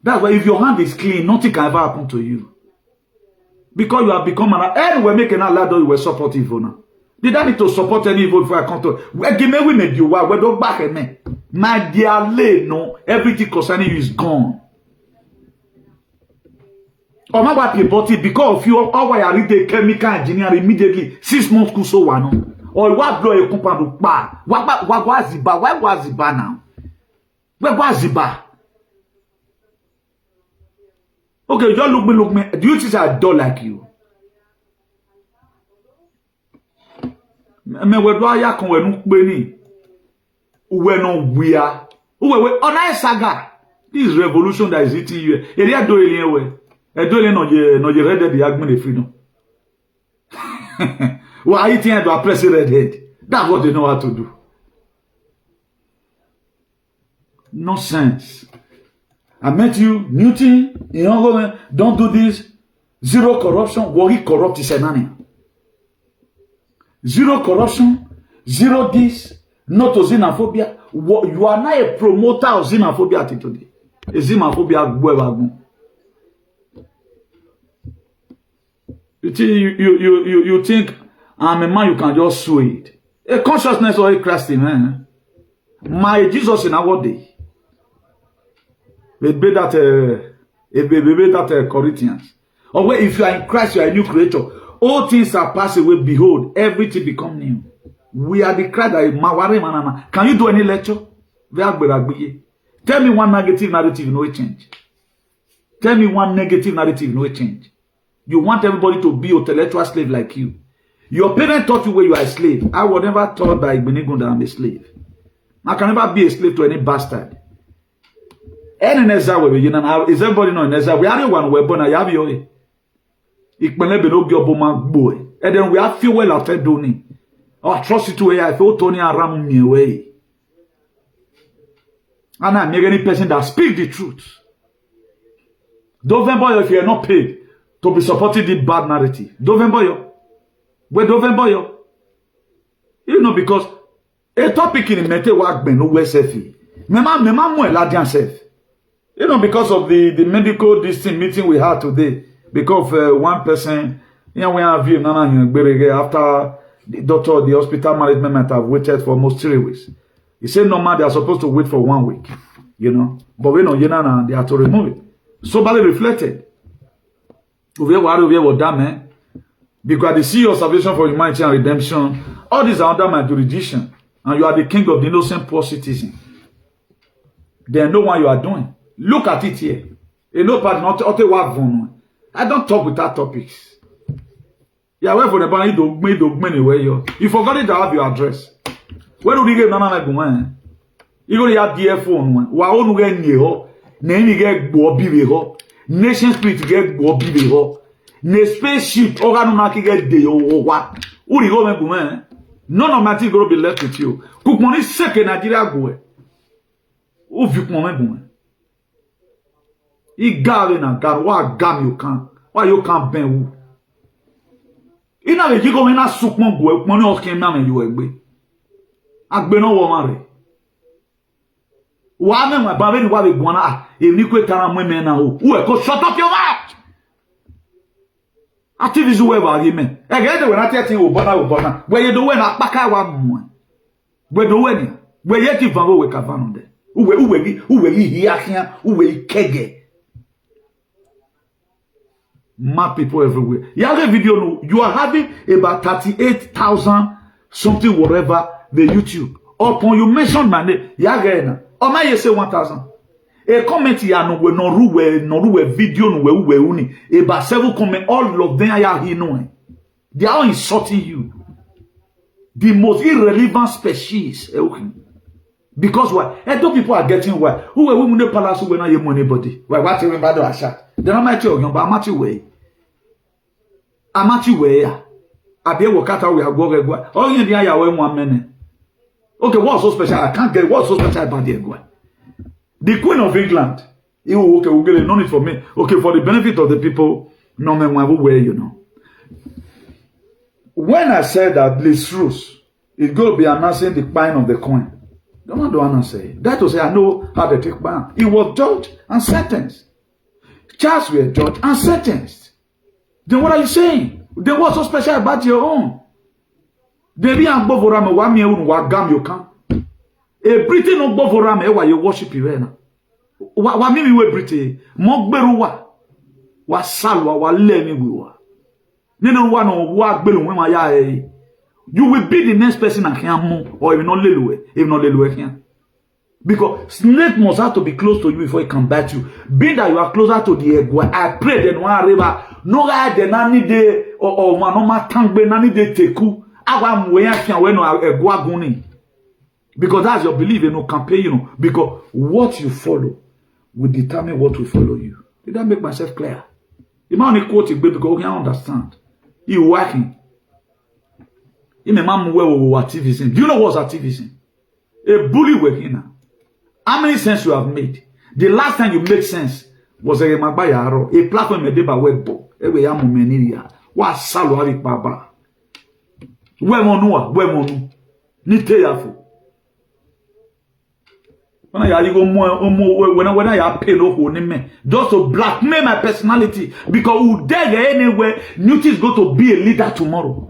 That's why if your hand is clean, nothing can ever happen to you. Because you have become an anyway making a ladder, you were support evil now. Did I need to support any evil before I come to? Well, give me we make you why we don't back at me. My dear lady, no, everything concerning you is gone. Or my wife bought it because of you, all why I read the chemical engineer immediately 6 months could so one. Or what blow a company bar? What was it? Why was it now? Where was it? Okay, just look me. Do you think I don't like you? Me we do aya kan we nu pe ni. We no we are. We on saga. This revolution that is hitting you. Area do alien we. E do alien no je red the agment the freedom. Why you think I press red head? That's what they know how to do. Nonsense. I met you, Newton, you know, don't do this. Zero corruption, worry corrupt is an Zero corruption, zero this, not to xenophobia. You are not a promoter of xenophobia today. A xenophobia, you think I'm a man, you can just sue it. A consciousness or a Christ, man. My Jesus in our day. It be that Corinthians. Or where if you are in Christ, you are a new creator. All things are passed away. Behold, everything become new. We are the Christ that is. Can you do any lecture? Tell me one negative narrative, no change. Tell me one negative narrative, no change. You want everybody to be intellectual slave like you. Your parents taught you where you are a slave. I was never taught by Benigun that I'm a slave. I can never be a slave to any bastard. Any Nezza, you know, is everybody know Nezza? We are the one we're born. I have your. Ik ben lebe no Gioboma boy. And then we have feel well after doing. Or atrocity way. I feel Tony around me away. And I'm any person that speak the truth. Don't remember if you're not paid to be supporting the bad narrative. Don't remember you. Where don't remember you. You know, because a topic in the mete work ben no WSF. Mema mo eladian self. You know, because of the medical meeting we had today. Because one person, you know, we have you after the doctor, the hospital management have waited for almost 3 weeks. He said normal they are supposed to wait for 1 week, you know. But we know they have to remove it. Somebody reflected. Because the CEO Salvation for Humanity and Redemption, all these are under my jurisdiction, and you are the king of the innocent poor citizen. They know what you are doing. Look at it here. You know, part not I don't talk without topics. Yeah, where for the bank do anywhere you. You forgot it to have your address. Where do you get nana go? You go to your phone. Wa onu get near ho. Ne get go bibe ho. Nation spirit get go bibe ho. Ne spaceship organu na ki get dey o wa. Uri go me go. None of my things going to be left with you. Cook money second Nigeria go. Who you go? He gave na God. Why gam you can? Why you can't bend? You know you go in a soup go. Money all came down and you egbe. Agbe no woman. Why me my baby why we go na? If you go tell me na who? Who go shut up your mouth? Activism we ba me. E get when I tell you obana. Where you do when akpaka wa mu. Where do when? Where you keep van we ka van there. Who we here here? Who we kege? Mad people everywhere. You have a video no, you are having about 38,000 something whatever the YouTube. Upon you mention my name, you are or my you say 1,000. A comment ya no we no ruwe video no we uni about 7 comment all of them are here knowing. They are all insulting you. The most irrelevant species. Because why? And those people are getting why? Who are women in the palace who are not anybody? Why? What you remember a shot? Then I'm at you, but I'm at you way. I'm at you way. I be work out we are going. Oh, you are 1 minute. Okay, what's so special? I can't get what's so special about the Queen of England. You okay? We'll get no need for me. Okay, for the benefit of the people, no man will wear, you know. When I said that Liz Truss is going to be announcing the buying of the coin. Don't answer. That was say I know how they take back. He was judged and sentenced. Charged were judged and sentenced. Then what are you saying? Then what's so special about your own? They be an bovorame wa mi unu wa gam you can. A Britain no bovorame wa you worship you na. Wa mi we Britain. Mo gberu wa salwa wa le mi wa. Nínú wa no wa gbelu we ma ya eh. You will be the next person that can move, or if not lelu here. Because snake must have to be close to you before it can bite you. Being that you are closer to the egg, I pray that one river, no guy the nani de or manoma tangbe nani de teku. Awa mweya can we no egwa guni. Because that's your belief, you know, campaign, you know. Because what you follow will determine what will follow you. Did that make myself clear? The man only quote it because you can understand. You working. Do you know what's activism? A bully working now. How many sense you have made? The last time you made sense was a platform made by webbo. What salary baba? Where monu? Niteyafu. When I pay no just to blackmail my personality because who dare anywhere, Newt is going to be a leader tomorrow.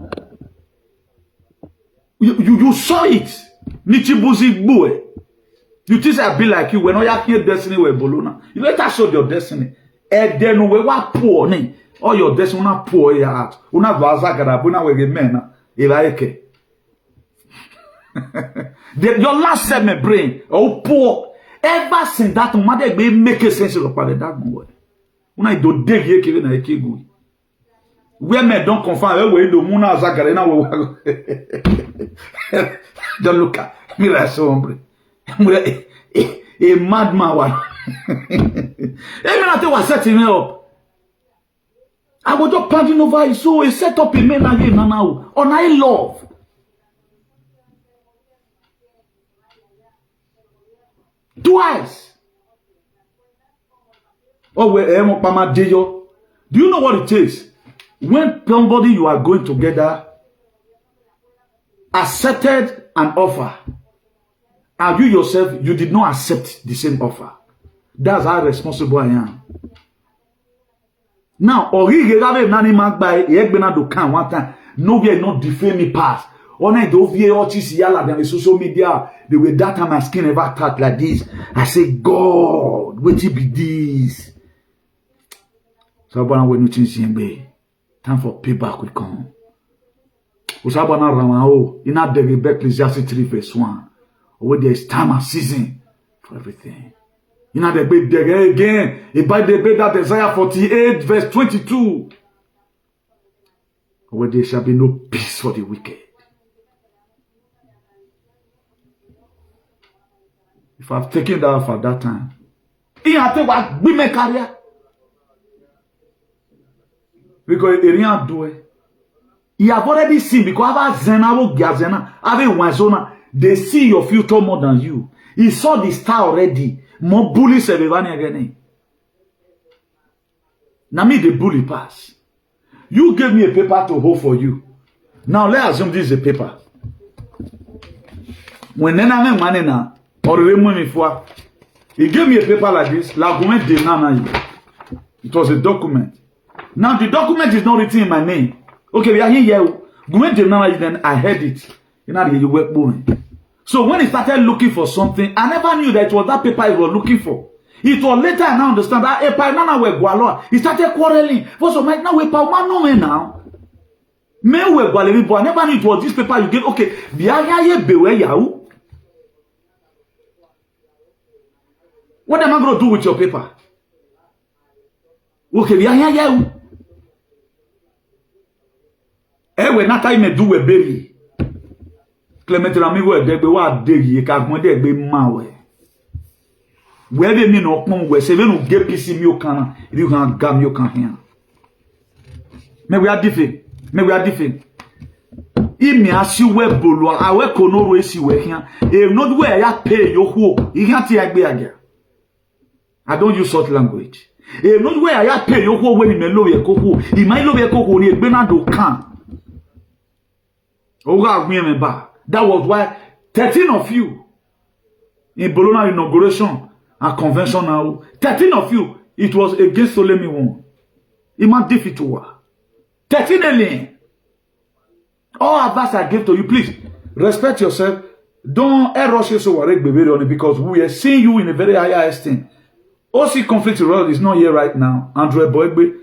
You saw it. Nichibuzi boy. You think I be like you when you have your destiny with Bologna. You better show your destiny. And then we were poor. All your destiny not poor your heart. Una vaza garabuna we men. Ilaike. Your last set my brain. Oh poor. Ever since that mother be make sense of that boy. Una do dig here na ekegu. Where me don't confirm we do muna zakare na we. Don't look at me like so hombre. A madman one. Even after was setting me up. I was just panting over it. So he set up a man again now. On I love. Twice. Oh, do you know what it takes? When somebody you are going together accepted an offer, and you yourself, you did not accept the same offer. That's how responsible I am. Now, no we are not defame me past. On I do via the social media, the way that time my skin ever touched like this. I say, God, what it be this? So when you change time for payback will come. Usabana Ramao, in that the Ecclesiastes 3 verse 1. Where there is time and season for everything. You know the bed there again. About the bed that Isaiah 48 verse 22. Where there shall be no peace for the wicked. If I've taken that off at that time, he had to what we make career. Because he didn't do it. He have already seen because they see your future more than you. He saw the star already. More bullies again. Now me the bully pass. You gave me a paper to hold for you. Now let's assume this is a paper. When he gave me a paper like this. It was a document. Now the document is not written in my name. Okay, we are here. Then I heard it. You know, you were born. So when he started looking for something, I never knew that it was that paper he was looking for. It was later I now understand that he started quarreling. For some now we now. I never knew it was this paper you gave. Okay, what am I going to do with your paper? Okay, we are here. When not I may do a baby. Clement Eranomigho edegbe wa degi ka gbon de egbe mawe. Where they mean okpon we se venu ge pisi mi o kan ri kan gam yo kan here. Me we are different. Imi asi we bolo awe konoro esi we here. E no we ya pay yo ho. I can ti egbe aga. I don't use such language. E no we ya pay yo ho when me lo ye koko. I mai lo ye koko ni egbe na do kan. Oga agbe me ba. That was why 13 of you in Bologna inauguration and convention now, 13 of you, it was against Solemi one. It might defeat to war. 13 alien. All advice I give to you, please respect yourself. Don't rush yourself because we are seeing you in a very high esteem. OC conflict is not here right now. Andrew Boegbe,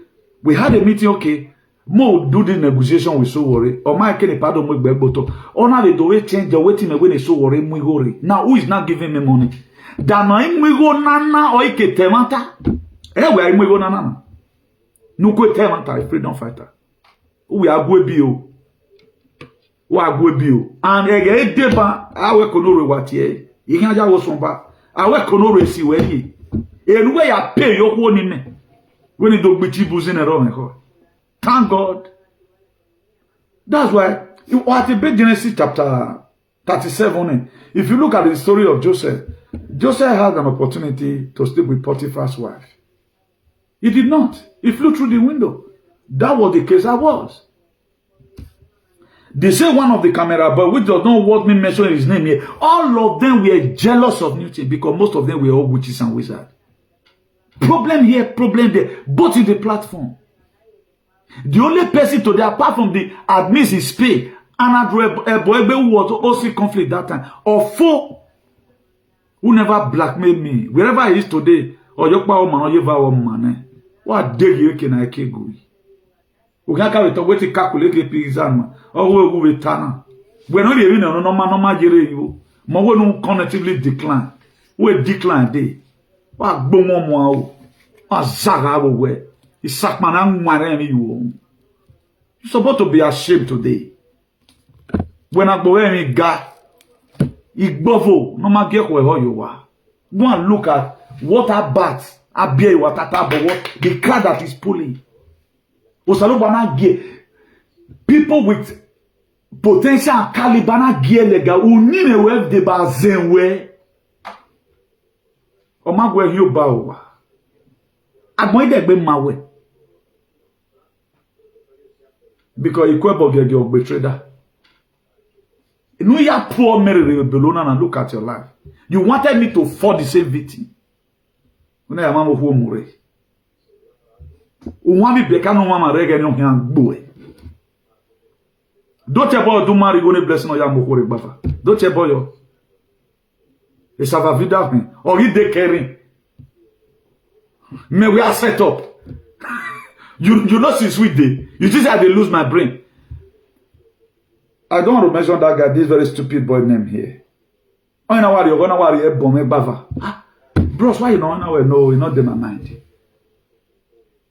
we had a meeting, okay. Mo do the negotiation with so worry. Or my can pardon mo gbegboto. Or now they do change the waiting when they so worry mo worry. Now who is not giving me money? Da no mo go nana o ike temata. We are mo go nana. No ko temata a freedom fighter. We are go bio. Wa go bio. And ege deba awe konoro watie. Ihe aja wo sonba. Awe konoro esi we yi. Eruwe ya pay yo ko ni me. When it do gbichi buzi na ro me ko. Thank God. That's why, at the Genesis chapter 37, if you look at the story of Joseph, Joseph had an opportunity to sleep with Potiphar's wife. He did not. He flew through the window. That was the case I was. They say one of the camera, but which does not want me mentioning his name here. All of them were jealous of Newton because most of them were all witches and wizards. Problem here, problem there, both in the platform. The only person today, apart from the admits is pay, and Boegbe who was also conflict that time, or four who never blackmailed me, wherever he is today, or Yokpa woman or Yeva woman, what day you can I can't go? We can't carry to wait to calculate the pizza, or we will turn. We're not even no normal jere you, but we don't cognitively decline. We decline day. What boom, what zaga away. Isakmana ngware mi wo. You're supposed to be ashamed today. When I go in God, Igbovo, no matter where you are. Go and look at what a bat, a bear, what the car that is pulling. People with potential caliber gear legal who need a web de bazen way. Or my way you bow. I'm going to be my way. Because you can't get your betrayer. You are poor Mary Belona and look at your life. You wanted me to fall the same victim. When I am a woman, Umami Bekano Mama Regan young boy. Don't you boy do marry go blessing or Yamokore Bava. Don't you boy? It's a vida me or he de caring. May we are set up. You know since sweet day. You just had to lose my brain. I don't want to mention that guy, this very stupid boy name here. Oh, you know what? You're gonna worry a bomb, bava. Bros, why you know? No, you're not in my mind.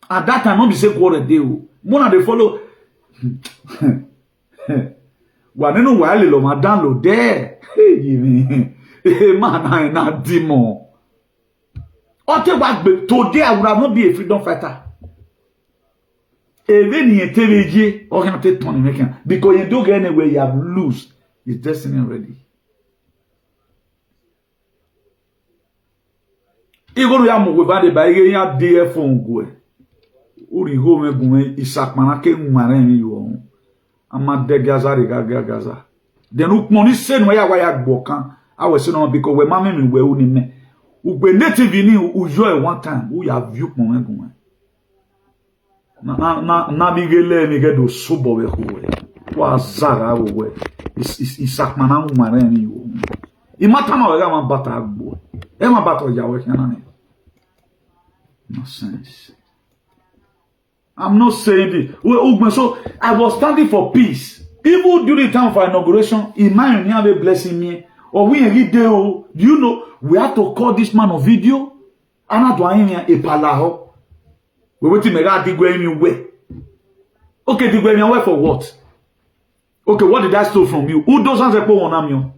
At that time, not be say quarter day. One they follow. Well, I know why little my download there. Hey, man, I not demon. Today I would have not be a freedom fighter. Even in TVG, or can take Tony making because you don't get anywhere, you have lose his destiny already. You go to Yamu without the bag, you have dear phone go. Uri go me Isak Manake Maremi you. I'm at the Gaza. Then look money send where I walk. I was saying because when my men were only me. When native in you, joy one time, who have viewed my going. Na bigele ni gedo subo we huwe wa zara we isakmana umareni yo imatama we ga bata agbo e ma bata ya we kana no sense. I'm not saying this. So I was standing for peace even during the time for inauguration. Imagine you have a blessing me or we video. Do you know we have to call this man on video and I do a palaho. We wait to make out the way. Okay, the way for what? Okay, what did I steal from you? Who doesn't say on you?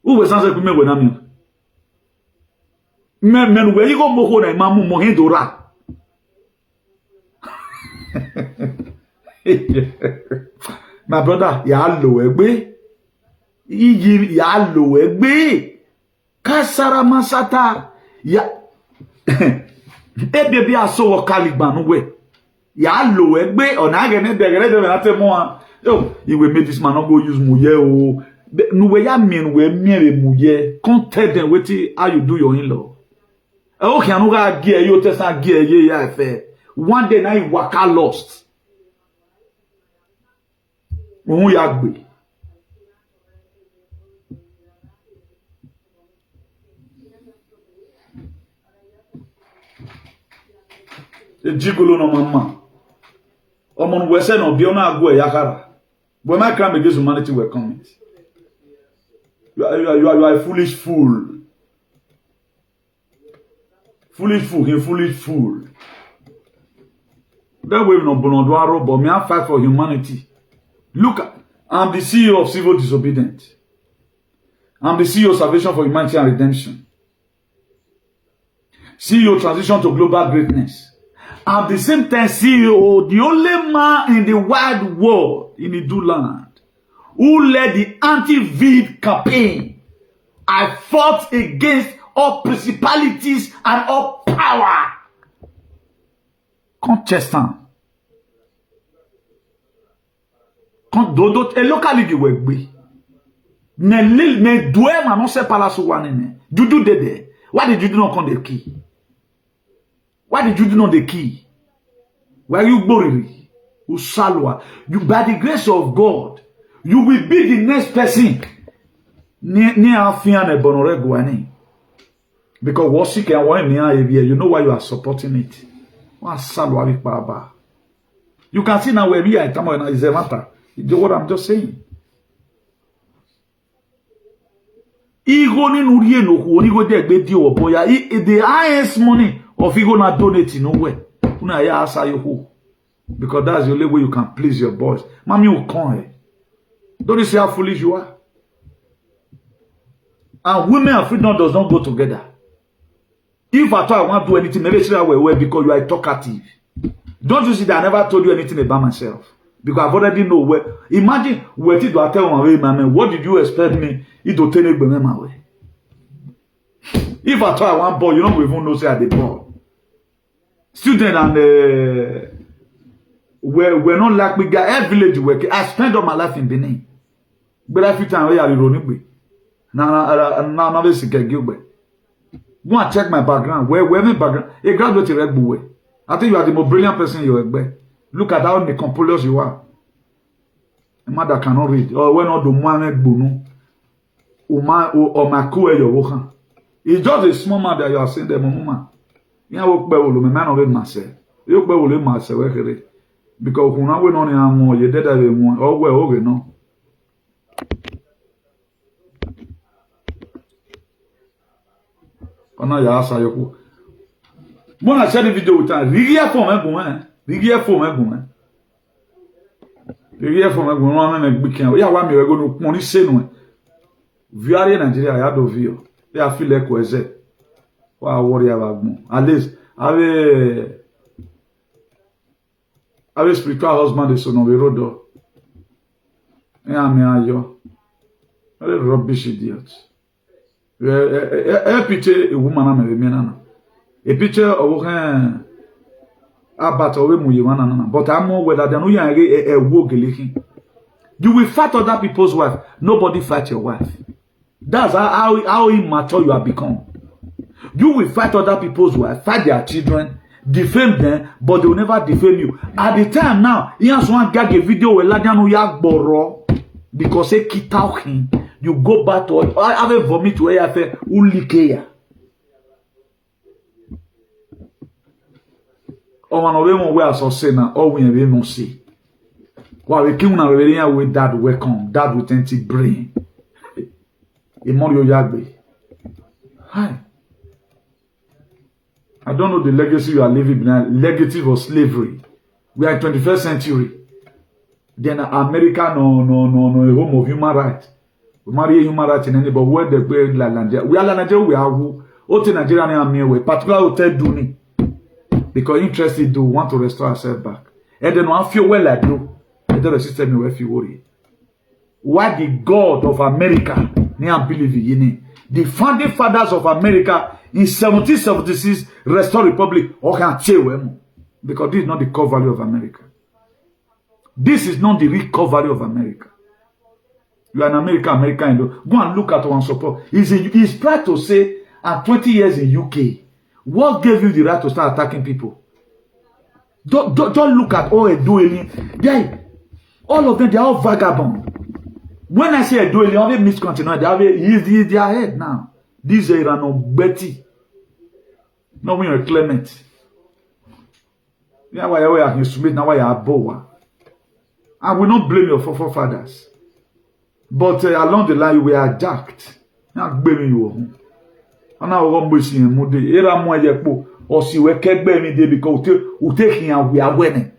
Who was answer me when I'm you? Men, where you go moho na mamu mohendora. My brother, ya lo egbe. Ya lo egbe. Kasara masata. Ya baby aso Caliban we ya lo egbe ona ge ne begere de na te mo a yo you will make this man not go use muye o nu we ya mean we mere muye come tell them wetin how you do your in-law okay anu ga gi e yo te san gi e ye ya fe one day na you waka lost ohun ya gbe Jigolo no mama. Omon we say no bio na ago e yakara. When my crime against humanity were coming. You are a foolish fool. Foolish fool. That way no bonodwaro, but me I fight for humanity. Look, I'm the CEO of Civil Disobedience. I'm the CEO of Salvation for Humanity and Redemption. CEO Transition to Global Greatness. At the same time, CEO, the only man in the wide world, in the do land, who led the anti-VID campaign. I fought against all principalities and all power. Contestant. Et locally, you were be. Ne doué, ma non se pas la souane. Dudu dede. Why did you do not come the key? Why did you do not the key? Why you buried? Usalwa. You, by the grace of God, you will be the next person. Because what you can you know why you are supporting it. You can see now where we are. Is a matter. You know what I'm just saying. The highest money of you gonna donate nowhere. Una ya asa you who. Because that's the only way you can please your boys. Mommy will come here. Don't you see how foolish you are? And women and freedom does not go together. If at all I want to do anything, maybe say well because you are talkative. Don't you see that I never told you anything about myself? Because I've already know where. Imagine where did I tell my way, man? What did you expect me? It will take me my way. If at all I want ball, you don't even know say at the ball. Student and we're not like we got every village work. I spent all my life in Benin. But every time we are running, now this is Gilbert. Go and check my background. Where my background? A graduate Red Bull. I think you are the most brilliant person you ever. Look at how necompolis you are. A mother cannot read. Or when not the one bunu. Or my cool your worker. It's just a small man that you are saying the mama. You work by all the man of myself. You work by all myself. Because when I went on here more, you did that one. Oh well, okay, no. On a yasa yoko. When I share the video with her, Rigia for me, woman. Rigia for me, woman. Rigia for me, woman, and we can. We are one year ago, no money same. Viari Nigeria, I had of you. They are feel like was it. Wow, worry about more. At least, I have a spiritual husband, the son of a road. Yeah, me and you. What a rubbish idiot. A picture a woman, a picture of her. But I'm more whether they know you are a woke leaking. You will fight other people's wife. Nobody fight your wife. That's how immature you have become. You will fight other people's wife, fight their children, defame them, but they will never defame you. At the time now, he has one gag a video where Ladiano yak boro because he kita him. You go back to I have a vomit where I feel ulikeya. Oh man, we where I saw say now, all we no see. While we came now with that welcome, that with empty brain. Emorio Yagbe. Hi. I don't know the legacy you are living behind. Legacy of slavery. We are in 21st century. Then America no a home of human rights. We marry human rights in anybody where they play like Nigeria. We are like Nigeria. We are who? Ote Nigeria and me we particular hotel Duni. Because interested do want to restore ourselves back. And then one feel well like do. And then the system will feel worried. Why the God of America? The founding fathers of America in 1776 restore republic or can because this is not the core value of America. This is not the real core value of America. You are an American. Go and look at one support. He's proud to say at 20 years in UK, what gave you the right to start attacking people? Don't look at all a dueling. All of them, they are all vagabond. When I say a duel, you have a miscontinue. They have a their head now. This is Eranomigho. No, when you're Clement. Yeah, why are you submit now? Why you are Boa? I will not blame your forefathers. But along the line, we are jacked. Not blaming you. And I will be seeing Moody. Eranomigho or see where Kegbe me because we take him we are winning.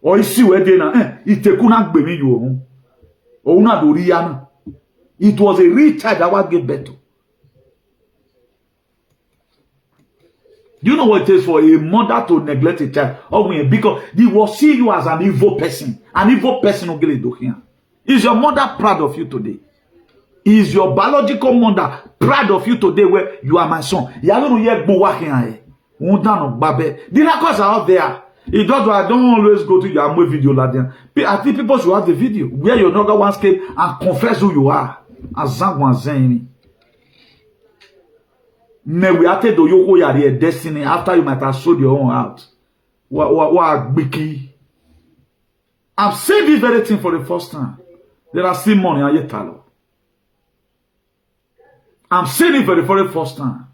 Or you see where they now. It take not blaming you. It was a real child that was gave birth to. Do you know what it is for a mother to neglect a child? Because they will see you as an evil person. An evil person will get it here. Is your mother proud of you today? Is your biological mother proud of you today where you are my son? The records are out there. It does why I don't always go to your video like that. I think people should have the video where your younger ones came and confess who you are. As Zangwan saying. Me we have to do your destiny after you might have sold your own out. What biki? I'm saying this very thing for the first time. There are still money on your talo. I'm saying it for the very first time.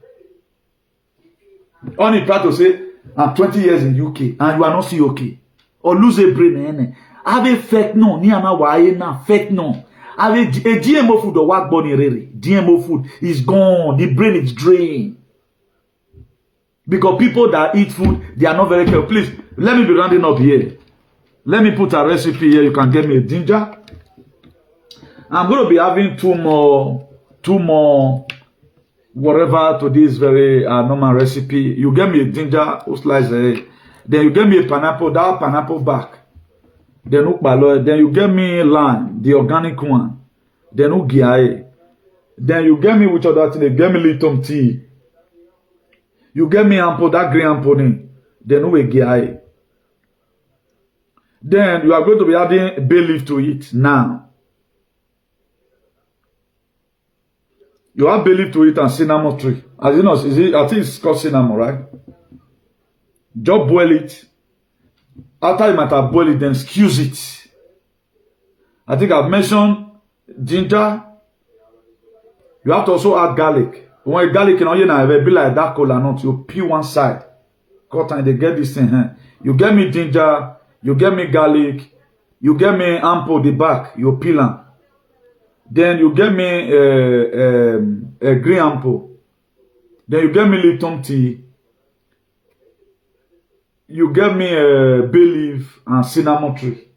Only proud to say I'm 20 years in UK and you are not still okay. Or lose a brain. Have a fake no. Ni ama wae na fake no. Have a GMO food or work body really. GMO food is gone. The brain is drained. Because people that eat food, they are not very careful. Please, let me be rounding up here. Let me put a recipe here. You can get me a ginger. I'm going to be having two more, whatever to this very normal recipe. You get me a ginger, slice it. Then you get me a pineapple, that pineapple back. Then you get me lime, the organic one. Then Then you get me which other thing? You get me little tea. You get me ample, that green ample. Then we get. Then you are going to be adding bay leaf to it now. You have bay leaf to it and cinnamon tree. As you know, I think it's called cinnamon, right? Just boil it. After you might have boiled it, then excuse it. I think I've mentioned ginger. You have to also add garlic. When garlic, you know, be like that cola nut. You peel one side. Cut and they get this thing here. You get me ginger. You get me garlic. You get me ample the back. You peel them. Then you get me a green ample. Then you get me little tea. You get me a bay leaf and cinnamon tree.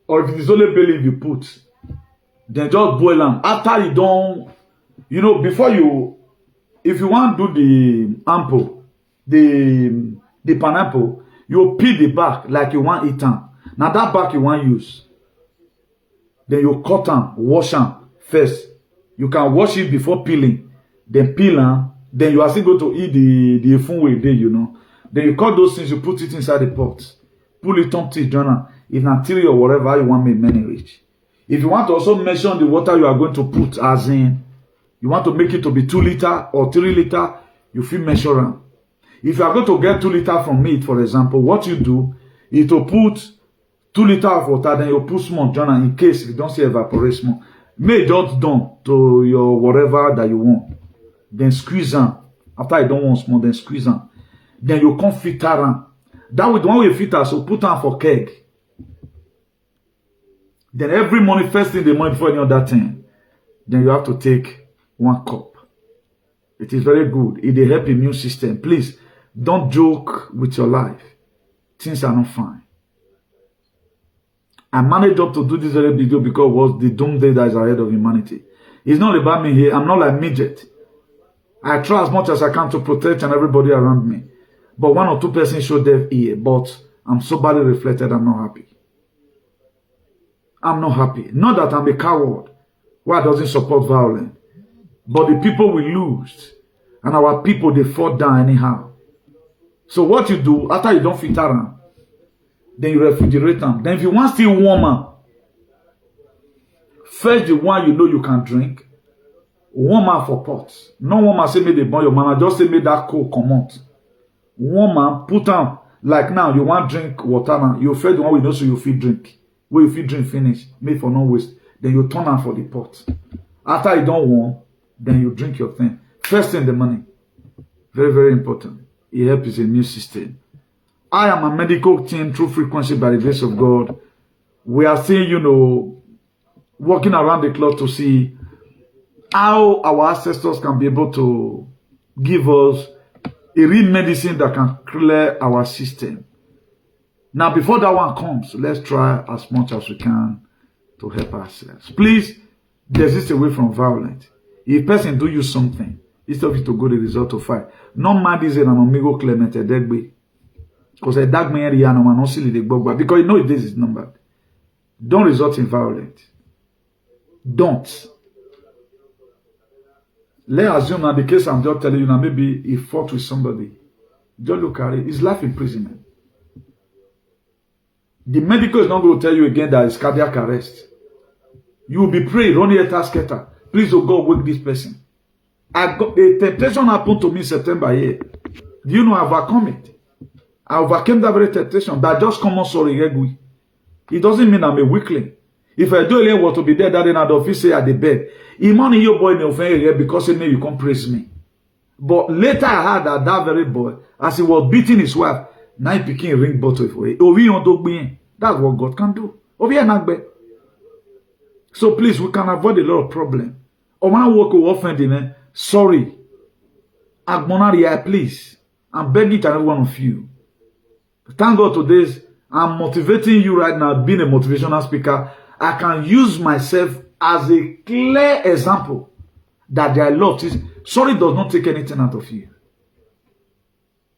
Or if it is only bay leaf you put, then just boil them. After you don't, you know, before you, if you want to do the ample, the pineapple, you peel the back like you want it on. Now that back you want use. Then you cut them, wash them first. You can wash it before peeling. Then peel them. Then you are still going to eat the food with it, you know. Then you cut those things, you put it inside the pot. Pull it on to journal. If not tea or whatever you want, make many rich. If you want to also measure the water you are going to put, as in, you want to make it to be 2 liter or 3 liter, you feel measure them. If you are going to get 2 liter from meat, for example, what you do is to put 2 liter of water, then you put small journal in case you don't see evaporation. Make just done to your whatever that you want. Then squeeze them. After you don't want small, then squeeze them. Then you come filter them. That way, the one we filter, so put them for keg. Then every morning, first thing in the morning before any other thing, then you have to take 1 cup. It is very good. It will help the immune system. Please, don't joke with your life. Things are not fine. I managed up to do this very video because it was the doomsday that is ahead of humanity. It's not about me here. I'm not like midget. I try as much as I can to protect and everybody around me. But 1 or 2 persons show deaf ear. But I'm so badly reflected, I'm not happy. I'm not happy. Not that I'm a coward who doesn't support violence. But the people will lose. And our people, they fall down anyhow. So what you do, after you don't filter them, then you refrigerate them. Then if you want still warmer, first the one you know you can drink, warmer for pots. No warmer say me they burn your man. Just say me that cold come out. Warmer, put them like now. You want drink water now. You first the one we know so you feel drink. Where you feel drink finish, make for no waste. Then you turn on for the pot. After you don't warm, then you drink your thing. First thing in the morning. Very, very important. It helps the immune system. I am a medical team through frequency by the grace of God. We are still, you know, working around the clock to see how our ancestors can be able to give us a real medicine that can clear our system. Now, before that one comes, let's try as much as we can to help ourselves. Please, desist away from violence. If a person do you something, instead of you to go the result to fight. No man is Eranomigho Clement a dead way. Because a dark man not silly the bug, because you know this is numbered. Don't resort in violence. Don't. Let's assume now the case I'm just telling you now, maybe he fought with somebody. Just look at it. It's life imprisonment. The medical is not going to tell you again that it's cardiac arrest. You will be praying, run here, tasketa. Please, oh God, wake this person. I got a temptation happened to me in September here. Do you know I overcome it? I overcame that very temptation. But just come on, sorry, it doesn't mean I'm a weakling. If I do what to be there, that in the office say at the bed. Imani your boy no here because he you can't praise me. But later I heard that that very boy, as he was beating his wife, now he became a ring bottle for it. That's what God can do. So please, we can avoid a lot of problems. Or when I work with offending, sorry. Agbonaria, please. I'm begging each and every one of you. Thank God today, I'm motivating you right now, being a motivational speaker. I can use myself as a clear example that their love is. Sorry does not take anything out of you.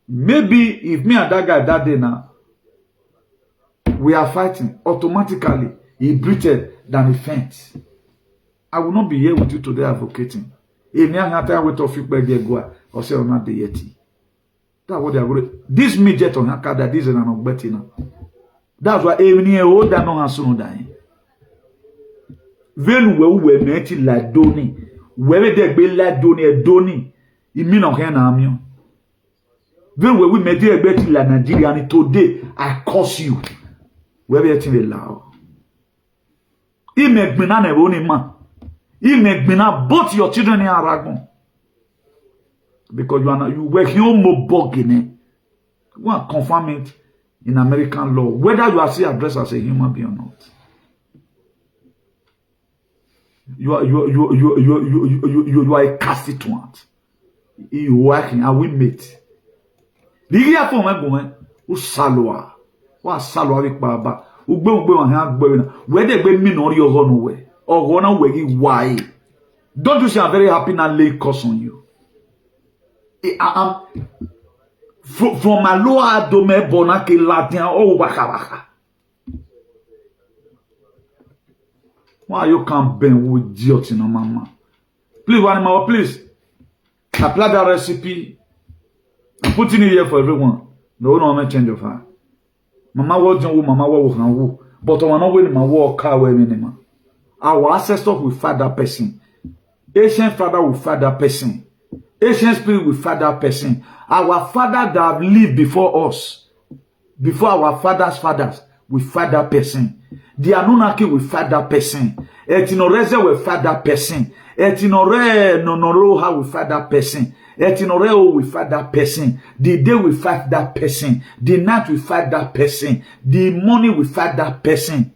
Maybe if me and that guy that day now, we are fighting, automatically he breathed than he faints. I will not be here with you today advocating. This midget on her that is an obbetina. That's why even old that no has soon dying. When we met la doni, where they be la doni a doni, it mean on her army. When we met a bet la Nigerian today, I curse you. Where we are loud. He make me not a only man. He make me not both your children in Aragon. Because you work your more bugging. You want to confirm it in American law, whether you are still addressed as a human being or not. You are a constituent. You working and we meet. The year for my woman who salwa. What salwa with Baba? Who go and have where they be mean or your run away or run away. Why? Don't you see I'm very happy now lay curse on you? From my lower domain bonake Latin oh waka. Why you can't bend with idiot in no mama? Please, one more, please. Apply that recipe. I'm putting it here for everyone. No change of heart. Mama was young, mama was now. But I not win my war car where minimum. Our ancestors will fight that person. Ancient father will fight that person. Ancient spirit will fight that person. Our father that have lived before us, before our fathers, will fight that person. The Anunnaki will fight that person. Etinoreze will fight that person. Etinore Nonoroha will fight that person. Etinoreo will fight that person. The day will fight that person. The night will fight that person. The morning will fight that person.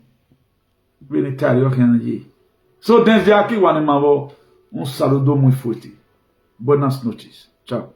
Really tired. So then the Aki one in my un saludo muy fuerte. Buenas noches. Chao.